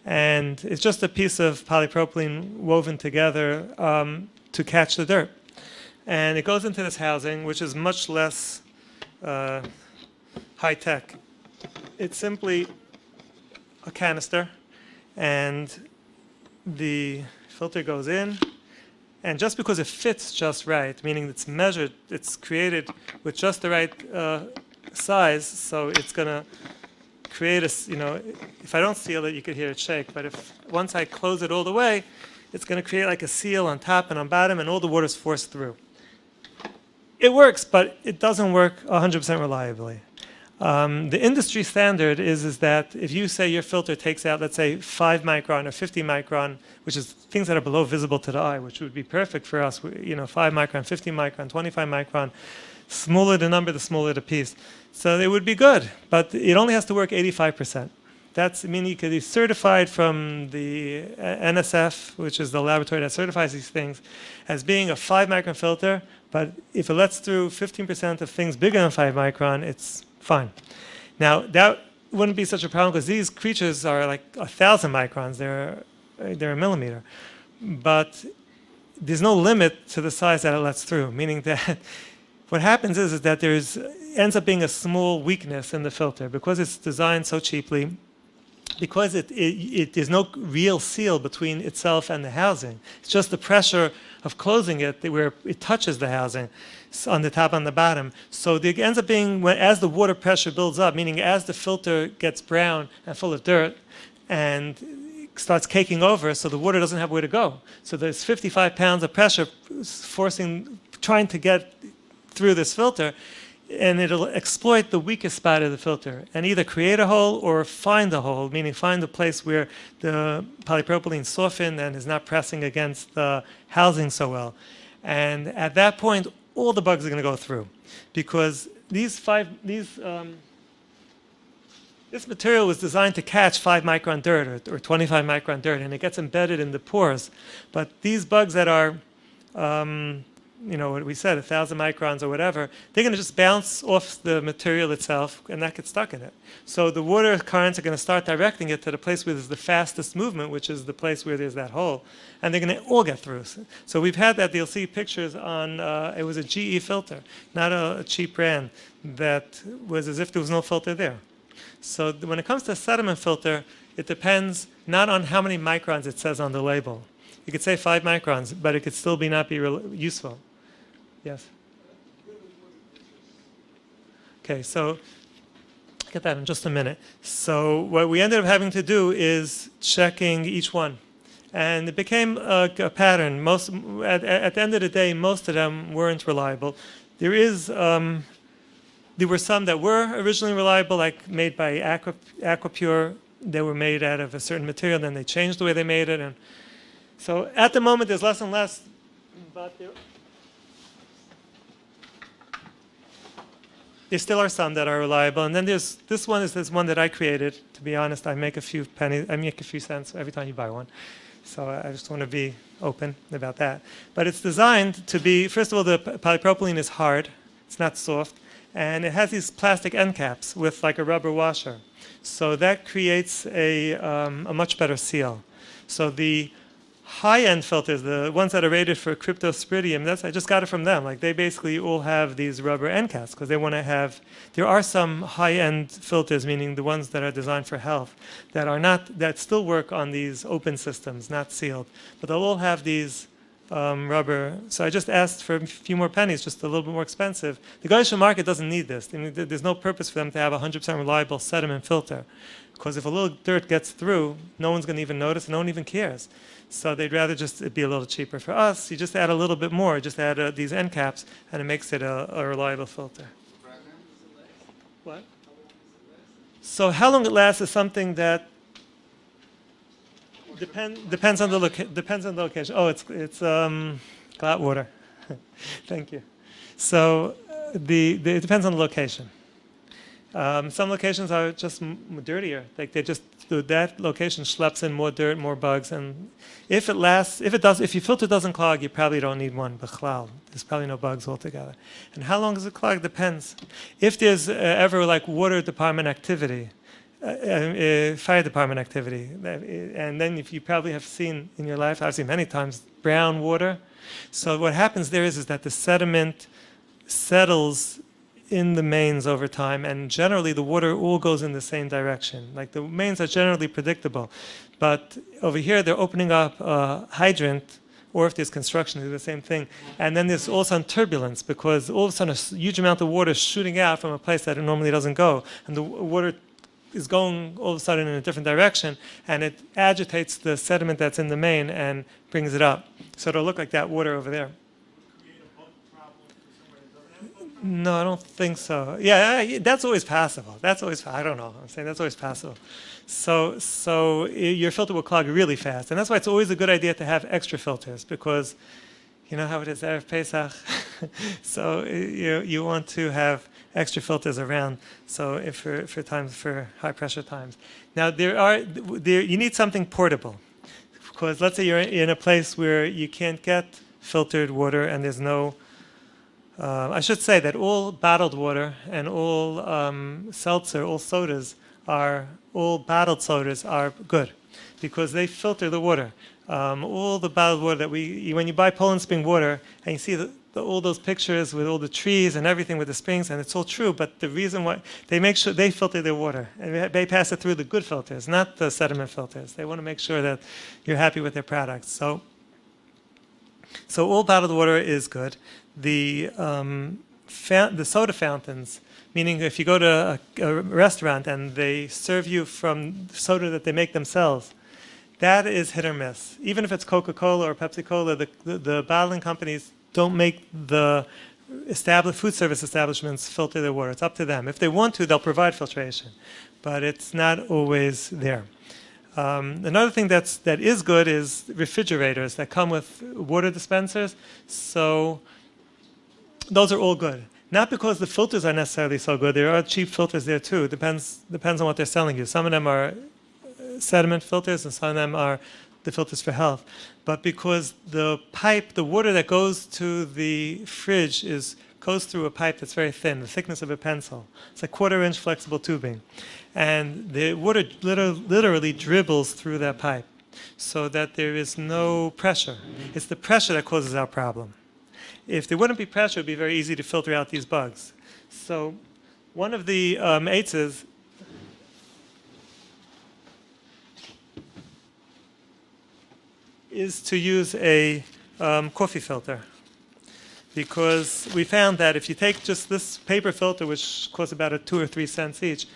Speaker 2: And it's just a piece of polypropylene woven together to catch the dirt. And it goes into this housing, which is much less high-tech. It's simply a canister, and the filter goes in. And just because it fits just right, meaning it's measured, it's created with just the right size, so it's going to create a, if I don't seal it, you could hear it shake, but if once I close it all the way, it's going to create like a seal on top and on bottom, and all the water is forced through. It works, but it doesn't work 100% reliably. The industry standard is that if you say your filter takes out, let's say 5 micron or 50 micron, which is things that are below visible to the eye, which would be perfect for us, 5 micron, 50 micron, 25 micron, smaller the number, the smaller the piece. So it would be good, but it only has to work 85%. That's meaning you could be certified from the NSF, which is the laboratory that certifies these things, as being a 5 micron filter, but if it lets through 15% of things bigger than 5 micron, it's fine. Now, that wouldn't be such a problem because these creatures are like 1,000 microns. They're a millimeter. But there's no limit to the size that it lets through, meaning that what happens is that ends up being a small weakness in the filter because it's designed so cheaply, because there's no real seal between itself and the housing. It's just the pressure of closing it where it touches the housing on the top and the bottom. So it ends up being, as the water pressure builds up, meaning as the filter gets brown and full of dirt and starts caking over, so the water doesn't have where to go. So there's 55 pounds of pressure trying to get through this filter, and it'll exploit the weakest spot of the filter and either create a hole or find a hole, meaning find a place where the polypropylene softened and is not pressing against the housing so well. And at that point, all the bugs are going to go through because this material was designed to catch 5 micron dirt or 25 micron dirt, and it gets embedded in the pores. But these bugs that are what we said, 1,000 microns or whatever, they're going to just bounce off the material itself and that gets stuck in it. So the water currents are going to start directing it to the place where there's the fastest movement, which is the place where there's that hole, and they're going to all get through. So we've had that. You'll see pictures on, it was a GE filter, not a cheap brand, that was as if there was no filter there. So when it comes to a sediment filter, it depends not on how many microns it says on the label. You could say 5 microns, but it could still not be useful. Yes? Okay, so I'll get that in just a minute. So what we ended up having to do is checking each one. And it became a pattern. At the end of the day, most of them weren't reliable. There were some that were originally reliable, like made by Aquapure. They were made out of a certain material, then they changed the way they made it. And so at the moment, there's less and less, but there still are some that are reliable. And then there's this one that I created. To be honest, I make a few cents every time you buy one. So I just want to be open about that. But it's designed to be, first of all, the polypropylene is hard. It's not soft. And it has these plastic end caps with like a rubber washer. So that creates a much better seal. So the high-end filters, the ones that are rated for cryptosporidium, I just got it from them. Like they basically all have these rubber end caps because they want to have. There are some high-end filters, meaning the ones that are designed for health, that still work on these open systems, not sealed, but they'll all have these rubber. So I just asked for a few more pennies, just a little bit more expensive. The Gaisha market doesn't need this. I mean, there's no purpose for them to have a 100% reliable sediment filter. Because if a little dirt gets through, no one's going to even notice, no one even cares. So they'd rather just it be a little cheaper. For us, you just add a little bit more, just add these end caps, and it makes it a reliable filter. What? So how long it lasts is something that depends on the location. Oh, it's glass water. Thank you. So it depends on the location. Some locations are just dirtier. Like that location schleps in more dirt, more bugs, and if your filter doesn't clog, you probably don't need one. B'chlal, there's probably no bugs altogether. And how long does it clog? Depends. If there's ever like water department activity, fire department activity, and then if you probably have seen in your life, I've seen many times brown water. So what happens there is that the sediment settles in the mains over time, and generally the water all goes in the same direction. Like the mains are generally predictable, but over here they're opening up a hydrant, or if there's construction, they do the same thing. And then there's all of a sudden turbulence, because all of a sudden a huge amount of water is shooting out from a place that it normally doesn't go, and the water is going all of a sudden in a different direction, and it agitates the sediment that's in the main and brings it up. So it'll look like that water over there. No, I don't think so. Yeah, that's always possible. I don't know. I'm saying that's always possible. So your filter will clog really fast, and that's why it's always a good idea to have extra filters, because you know how it is Erev Pesach. So you want to have extra filters around. So if for high pressure times. Now you need something portable, because let's say you're in a place where you can't get filtered water and there's no. I should say that all bottled water and all seltzer, all bottled sodas are good, because they filter the water. All the bottled water that when you buy Poland Spring water and you see all those pictures with all the trees and everything with the springs, and it's all true, but the reason why they make sure they filter their water, and they pass it through the good filters, not the sediment filters. They want to make sure that you're happy with their products. So all bottled water is good. The soda fountains, meaning if you go to a restaurant and they serve you from soda that they make themselves, that is hit or miss. Even if it's Coca-Cola or Pepsi-Cola, the bottling companies don't make the food service establishments filter their water. It's up to them. If they want to, they'll provide filtration, but it's not always there. Another thing that is good is refrigerators that come with water dispensers. So those are all good. Not because the filters are necessarily so good. There are cheap filters there too. Depends on what they're selling you. Some of them are sediment filters, and some of them are the filters for health. But because the water that goes to the fridge goes through a pipe that's very thin, the thickness of a pencil. It's a 1/4-inch flexible tubing. And the water literally dribbles through that pipe, so that there is no pressure. It's the pressure that causes our problem. If there wouldn't be pressure, it would be very easy to filter out these bugs. So one of the eitzes is to use a coffee filter, because we found that if you take just this paper filter, which costs about 2 or 3 cents each,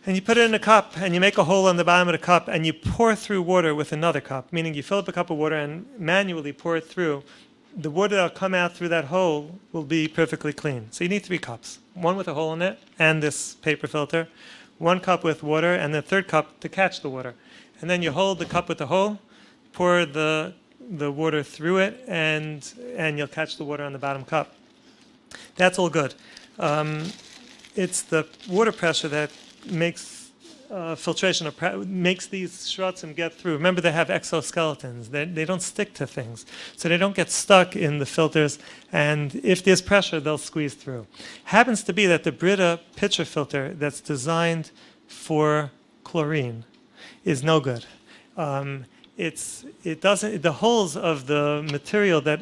Speaker 2: and you put it in a cup, and you make a hole on the bottom of the cup, and you pour through water with another cup, meaning you fill up a cup of water and manually pour it through, the water that will come out through that hole will be perfectly clean. So you need 3 cups, 1 with a hole in it and this paper filter, 1 cup with water, and the 3rd cup to catch the water. And then you hold the cup with the hole, pour the water through it, and you'll catch the water on the bottom cup. That's all good. It's the water pressure that makes filtration, makes these shrotzim get through. Remember, they have exoskeletons. They don't stick to things. So they don't get stuck in the filters, and if there's pressure, they'll squeeze through. Happens to be that the Brita pitcher filter that's designed for chlorine is no good. The holes of the material that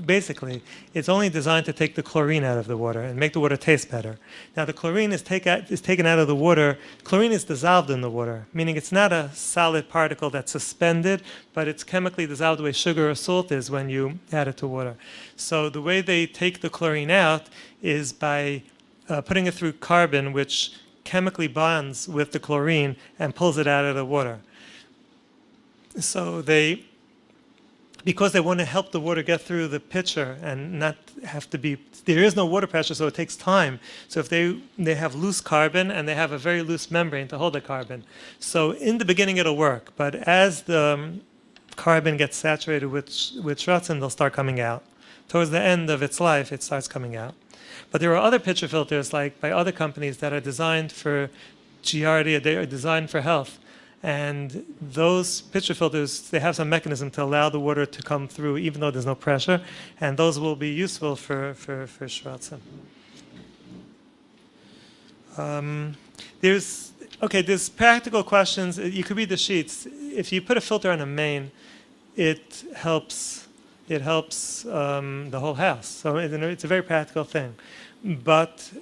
Speaker 2: basically, it's only designed to take the chlorine out of the water and make the water taste better. Now the chlorine is taken out of the water. Chlorine is dissolved in the water, meaning it's not a solid particle that's suspended, but it's chemically dissolved the way sugar or salt is when you add it to water. So the way they take the chlorine out is by putting it through carbon, which chemically bonds with the chlorine and pulls it out of the water. So because they want to help the water get through the pitcher and not have to be, there is no water pressure, so it takes time. So if they have loose carbon and they have a very loose membrane to hold the carbon. So in the beginning it'll work, but as the carbon gets saturated with shrotzen, they'll start coming out. Towards the end of its life, it starts coming out. But there are other pitcher filters, like by other companies, that are designed for Giardia, they are designed for health. And those pitcher filters, they have some mechanism to allow the water to come through even though there's no pressure, and those will be useful for shrotzen. There's practical questions. You could read the sheets. If you put a filter on a main, it helps the whole house. So it's a very practical thing. But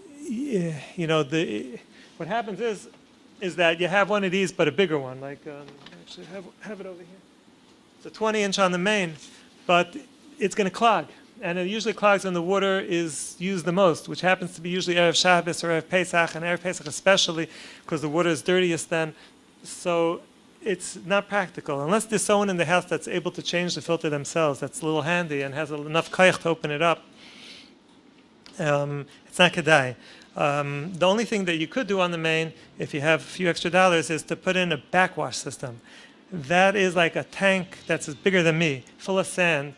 Speaker 2: what happens is that you have one of these, but a bigger one. Like actually, have it over here. It's a 20-inch on the main, but it's going to clog, and it usually clogs when the water is used the most, which happens to be usually Erev Shabbos or Erev Pesach, and Erev Pesach especially, because the water is dirtiest then. So it's not practical unless there's someone in the house that's able to change the filter themselves. That's a little handy and has enough koyach to open it up. It's not kedai. The only thing that you could do on the main, if you have a few extra dollars, is to put in a backwash system. That is like a tank that's bigger than me, full of sand,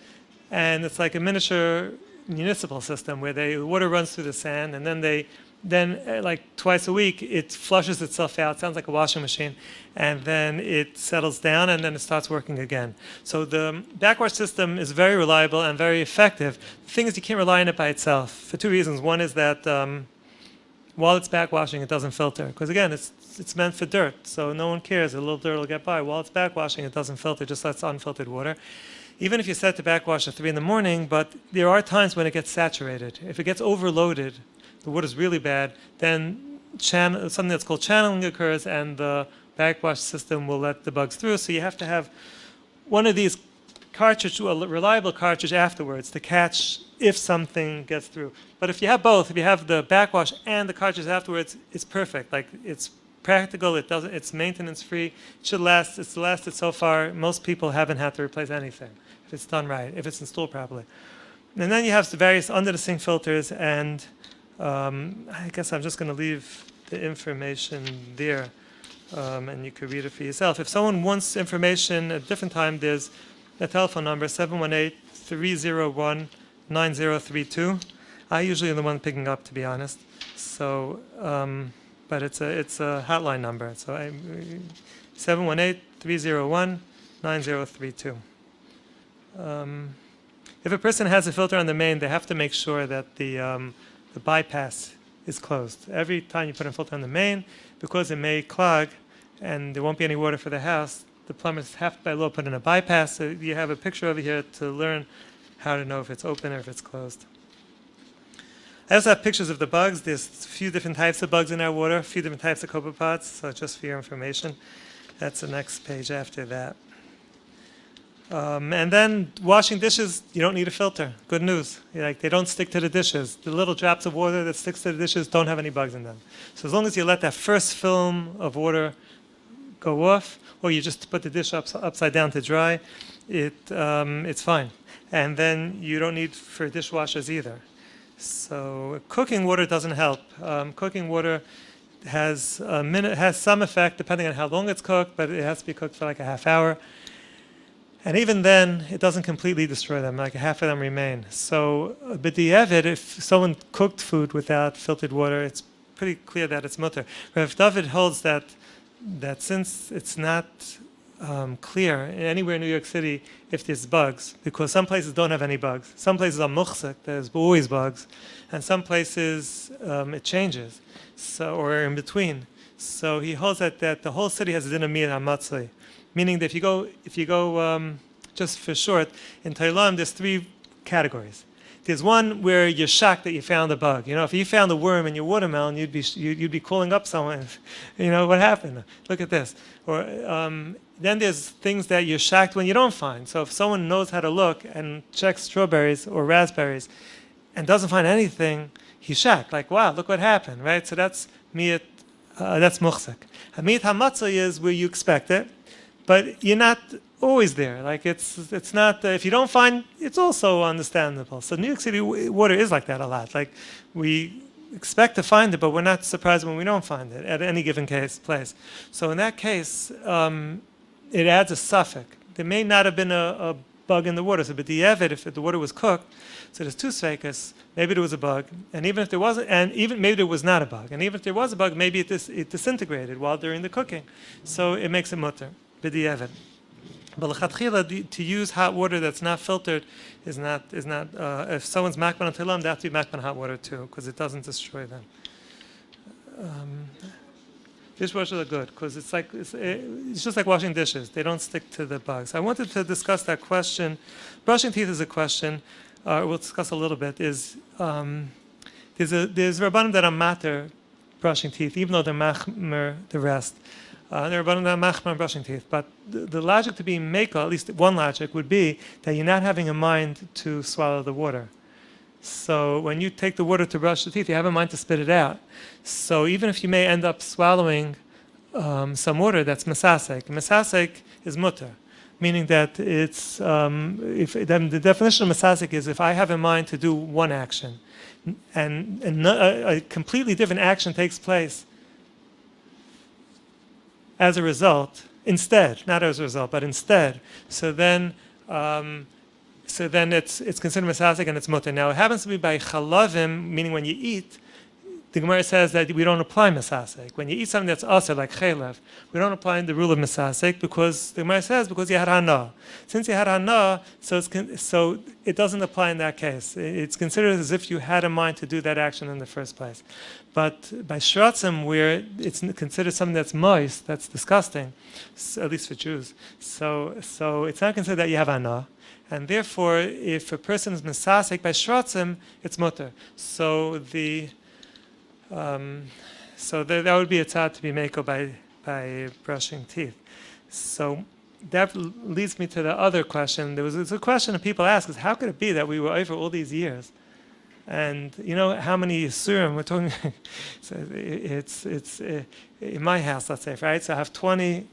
Speaker 2: and it's like a miniature municipal system where the water runs through the sand, and then like twice a week it flushes itself out. Sounds like a washing machine, and then it settles down, and then it starts working again. So the backwash system is very reliable and very effective. The thing is, you can't rely on it by itself for two reasons. One is that while it's backwashing, it doesn't filter. Because again, it's meant for dirt, so no one cares. A little dirt will get by. While it's backwashing, it doesn't filter, just lets unfiltered water. Even if you set the backwash at 3 in the morning, but there are times when it gets saturated. If it gets overloaded, the water's really bad, then something that's called channeling occurs, and the backwash system will let the bugs through. So you have to have one of these cartridge, a reliable cartridge afterwards to catch if something gets through. But if you have both, if you have the backwash and the cartridge afterwards, it's perfect. Like, it's practical, it's maintenance free, it should last. It's lasted so far. Most people haven't had to replace anything if it's done right, if it's installed properly. And then you have the various under the sink filters, and I guess I'm just going to leave the information there, and you could read it for yourself. If someone wants information at a different time, there's a telephone number, 718-301-9032. I usually am the one picking up, to be honest. So, but it's a hotline number. So 718-301-9032. If a person has a filter on the main, they have to make sure that the bypass is closed. Every time you put a filter on the main, because it may clog and there won't be any water for the house, the plumbers have to by law put in a bypass. So you have a picture over here to learn how to know if it's open or if it's closed. I also have pictures of the bugs. There's a few different types of bugs in our water, a few different types of Copepods, so just for your information. That's the next page after that. And then washing dishes, you don't need a filter. Good news. They don't stick to the dishes. The little drops of water that sticks to the dishes don't have any bugs in them. So as long as you let that first film of water go off, or you just put the dish upside down to dry, it's fine. And then you don't need for dishwashers either. So cooking water doesn't help. Cooking water has some effect depending on how long it's cooked, but it has to be cooked for like a half hour. And even then, it doesn't completely destroy them, like half of them remain. So, but the Evid, if someone cooked food without filtered water, it's pretty clear that it's mutter. Reb David holds that since it's not clear anywhere in New York City if there's bugs, because some places don't have any bugs. Some places are muchzik, there's always bugs, and some places it changes, or in between. So he holds that the whole city has a din of miyat hamatzli. Meaning that if you go just for short, in Thailand there's 3 categories. There's one where you're shocked that you found a bug. If you found a worm in your watermelon, you'd be calling up someone. What happened? Look at this. Or then there's things that you're shocked when you don't find. So if someone knows how to look and checks strawberries or raspberries and doesn't find anything, he's shocked. Like, wow, look what happened, right? So that's miyat That's muchzik. Hamid hamatzah is where you expect it, but you're not always there. Like it's not. If you don't find, it's also understandable. So New York City water is like that a lot. Like we expect to find it, but we're not surprised when we don't find it at any given place. So in that case, it adds a suffix. There may not have been a bug in the water. So, but the evid, if the water was cooked, so there's two sveikas. Maybe there was a bug, and even if there wasn't, and even maybe there was not a bug, and even if there was a bug, maybe it disintegrated while during the cooking. So it makes it mutter. B'di'evid. But l'chatchila, to use hot water that's not filtered is not. If someone's makban on telam, they have to be makban hot water too, because it doesn't destroy them. Dishwashers are good because it's just like washing dishes. They don't stick to the bugs. I wanted to discuss that question. Brushing teeth is a question. We'll discuss a little bit. There's rabbanim that are mater brushing teeth, even though they're machmer the rest. There are rabbanim that are machmer brushing teeth. But the logic to being mekel, at least one logic, would be that you're not having a mind to swallow the water. So when you take the water to brush the teeth, you have a mind to spit it out. So even if you may end up swallowing some water, that's mesasek. Mesasek is mutter, meaning that it's the definition of mesasek is if I have in mind to do one action, and a completely different action takes place as a result, instead, not as a result, but instead. So then it's considered mesasek and it's mutter. Now it happens to be by chalavim, meaning when you eat, the Gemara says that we don't apply mesasek. When you eat something that's also like chaylev, we don't apply the rule of mesasek because the Gemara says because you had hana. Since you had hana, so it doesn't apply in that case. It's considered as if you had in mind to do that action in the first place. But by shratzim, where it's considered something that's moist, that's disgusting, at least for Jews. So it's not considered that you have hana. And therefore, if a person is mesasek by shratzim, it's mutter. So that would be a tzad to be mekel by brushing teeth. So that leads me to the other question. There's a question that people ask: is how could it be that we were over all these years, and you know how many yisurim we're talking? So it's in my house, let's say, right? So I have 20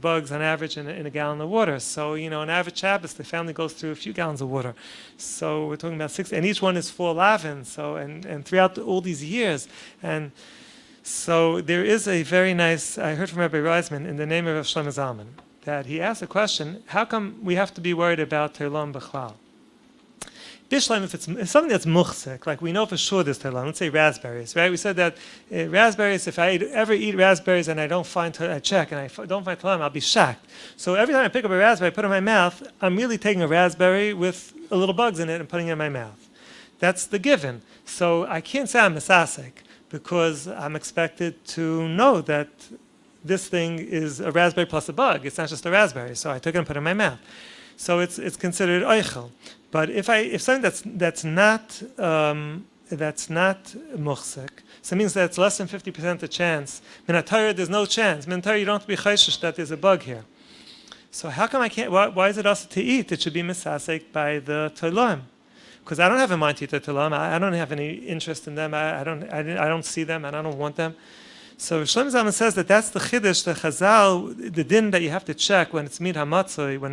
Speaker 2: bugs on average in a gallon of water. So, you know, an average Shabbos, the family goes through a few gallons of water. So we're talking about 6, and each one is 4 lavin. So, and throughout all these years. And so there is a very nice, I heard from Rabbi Reisman in the name of Rav Shlomo Zalman, that he asked a question, how come we have to be worried about Terlam B'chlal? Bishlam, if it's something that's muchzik, like we know for sure there's terlam, let's say raspberries, right? We said that raspberries, if I ever eat raspberries and I don't find, I check and I don't find terlam, I'll be shocked. So every time I pick up a raspberry, I put it in my mouth, I'm really taking a raspberry with a little bugs in it and putting it in my mouth. That's the given. So I can't say I'm mesasek because I'm expected to know that this thing is a raspberry plus a bug. It's not just a raspberry. So I took it and put it in my mouth. So it's considered oichel. But if something that's not muchzik, so it means that it's less than 50% a chance. Minatayr, there's no chance. Minatayr, you don't have to be chayshish that there's a bug here. So how come I can't? Why is it also to eat? It should be misasek by the tolam, because I don't have in mind to eat the tolam. I don't have any interest in them. I don't see them, and I don't want them. So Shlomo Zalman says that that's the chiddush, the chazal, the din that you have to check when it's mid hamatzoi, when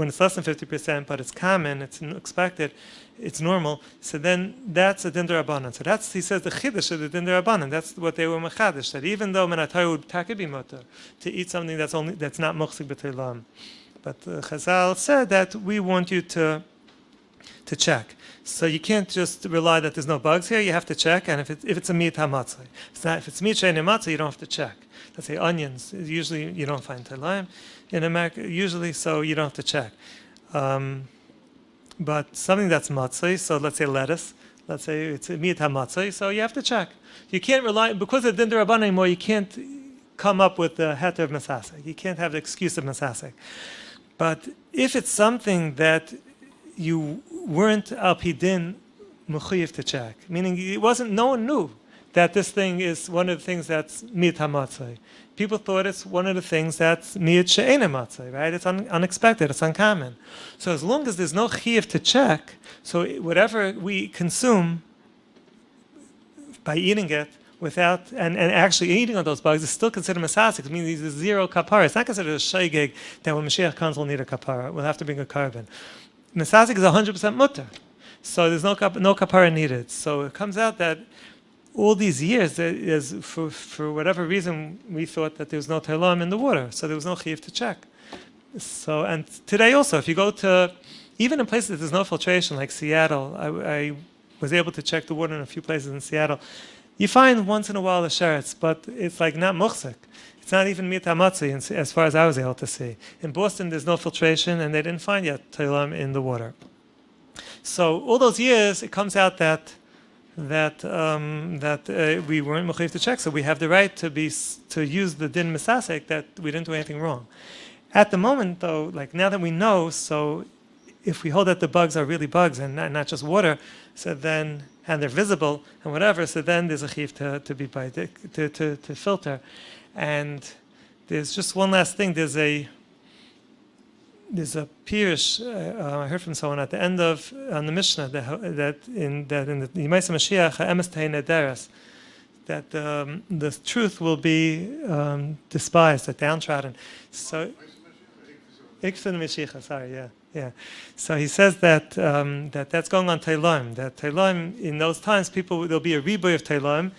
Speaker 2: it's less than 50%, but it's common, it's expected, it's normal. So then that's a din d'Rabbanan. So that's, he says, the chiddush of the din d'Rabbanan. That's what they were mechadish, that even though menatayr would take be mutter to eat something that's not muchzik b'teilam, but the chazal said that we want you to check. So you can't just rely that there's no bugs here. You have to check, and if it's a meat hamatzah, if it's meat she'ein matzah, you don't have to check. Let's say onions. Usually you don't find telayim in America. Usually, so you don't have to check. But something that's matzah, so let's say lettuce. Let's say it's a meat hamatzah, so you have to check. You can't rely because of din d'Rabbanan anymore. You can't come up with the heter of mesasek. You can't have the excuse of mesasek. But if it's something that you weren't al pidin mechuyev to check, meaning it wasn't. No one knew that this thing is one of the things that's miyat hamatzai. People thought it's one of the things that's miyat she'ein hamatzai, right? It's unexpected. It's uncommon. So as long as there's no chiyuv to check, so whatever we consume by eating it without, and actually eating on those bugs is still considered masasik. It means there's zero kapara. It's not considered a shaygig that when Mashiach comes we'll need a kapara. We'll have to bring a carbon. Masasik is 100% mutter. So there's no kapara needed. So it comes out that all these years, for whatever reason, we thought that there was no telam in the water. So there was no chiv to check. So, and today also, if you go to, even in places that there's no filtration, like Seattle, I was able to check the water in a few places in Seattle. You find once in a while the sherets, but it's like not muchzik. It's not even mitamatzi, as far as I was able to see. In Boston, there's no filtration, and they didn't find yet telam in the water. So all those years, it comes out that we weren't mechuyev to check, so we have the right to use the din misasek that we didn't do anything wrong. At the moment, though, like now that we know, so if we hold that the bugs are really bugs and not just water, so then, and they're visible and whatever, so then there's a chiv to filter. And there's just one last thing. There's a pirush I heard from someone at the end of on the Mishnah that in the Yemaisa Mashiach emes tehei nederes, that the truth will be despised, that downtrodden. So. Sorry, yeah. So he says that that's going on Teilim. That Teilim in those times, there'll be a rebirth of Teilim,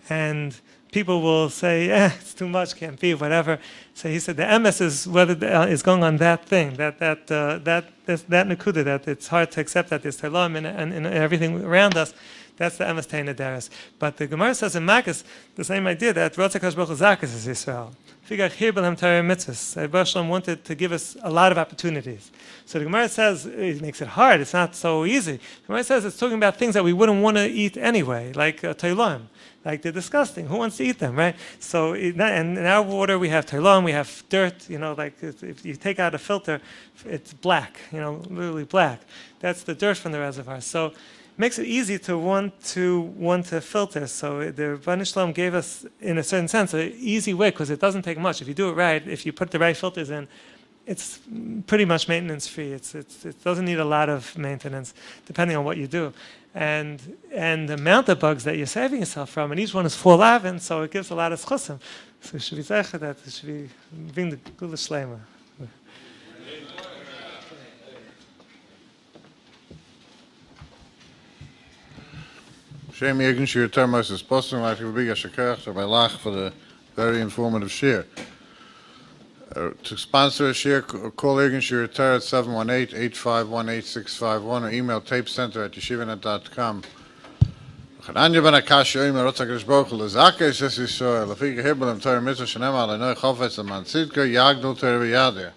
Speaker 2: and people will say, it's too much, can't be, whatever. So he said the emes is whether is going on that thing, that nekuda, that it's hard to accept that there's Teilim and everything around us. That's the emes tehei nederes. But the Gemara says in Makkos the same idea that Rotzei Kadosh Baruch Hu zakas is Yisrael. Hashem wanted to give us a lot of opportunities. So the Gemara says it makes it hard. It's not so easy. The Gemara says it's talking about things that we wouldn't want to eat anyway, like teilim, like they're disgusting. Who wants to eat them, right? So and in our water we have teilim, we have dirt. Like if you take out a filter, it's black. Literally black. That's the dirt from the reservoir. So makes it easy to want to filter. So the Rebbeinu Shalom gave us, in a certain sense, an easy way because it doesn't take much. If you do it right, if you put the right filters in, it's pretty much maintenance free. It doesn't need a lot of maintenance, depending on what you do, and the amount of bugs that you're saving yourself from, and each one is 4 lavin, so it gives a lot of schusim. So it should be zeicher that it should be being the gula shleima.
Speaker 1: Shem Yegin Shir Termos is posting like a big Ashakach Reb Lach for the very informative shir. To sponsor a shir, call Yegin Shir Ter at 718-851-8651 or email tapecenter@yeshivanet.com. Anya ben Akash Yoim Rotzei Kadosh Baruch Hu L'Zakei Shes Yisrael Lefik Hebel Em Torah Mitzvah Shenema L'Noi Chofetz L'Man Tzidka Yagdu Torah V'Yadeh.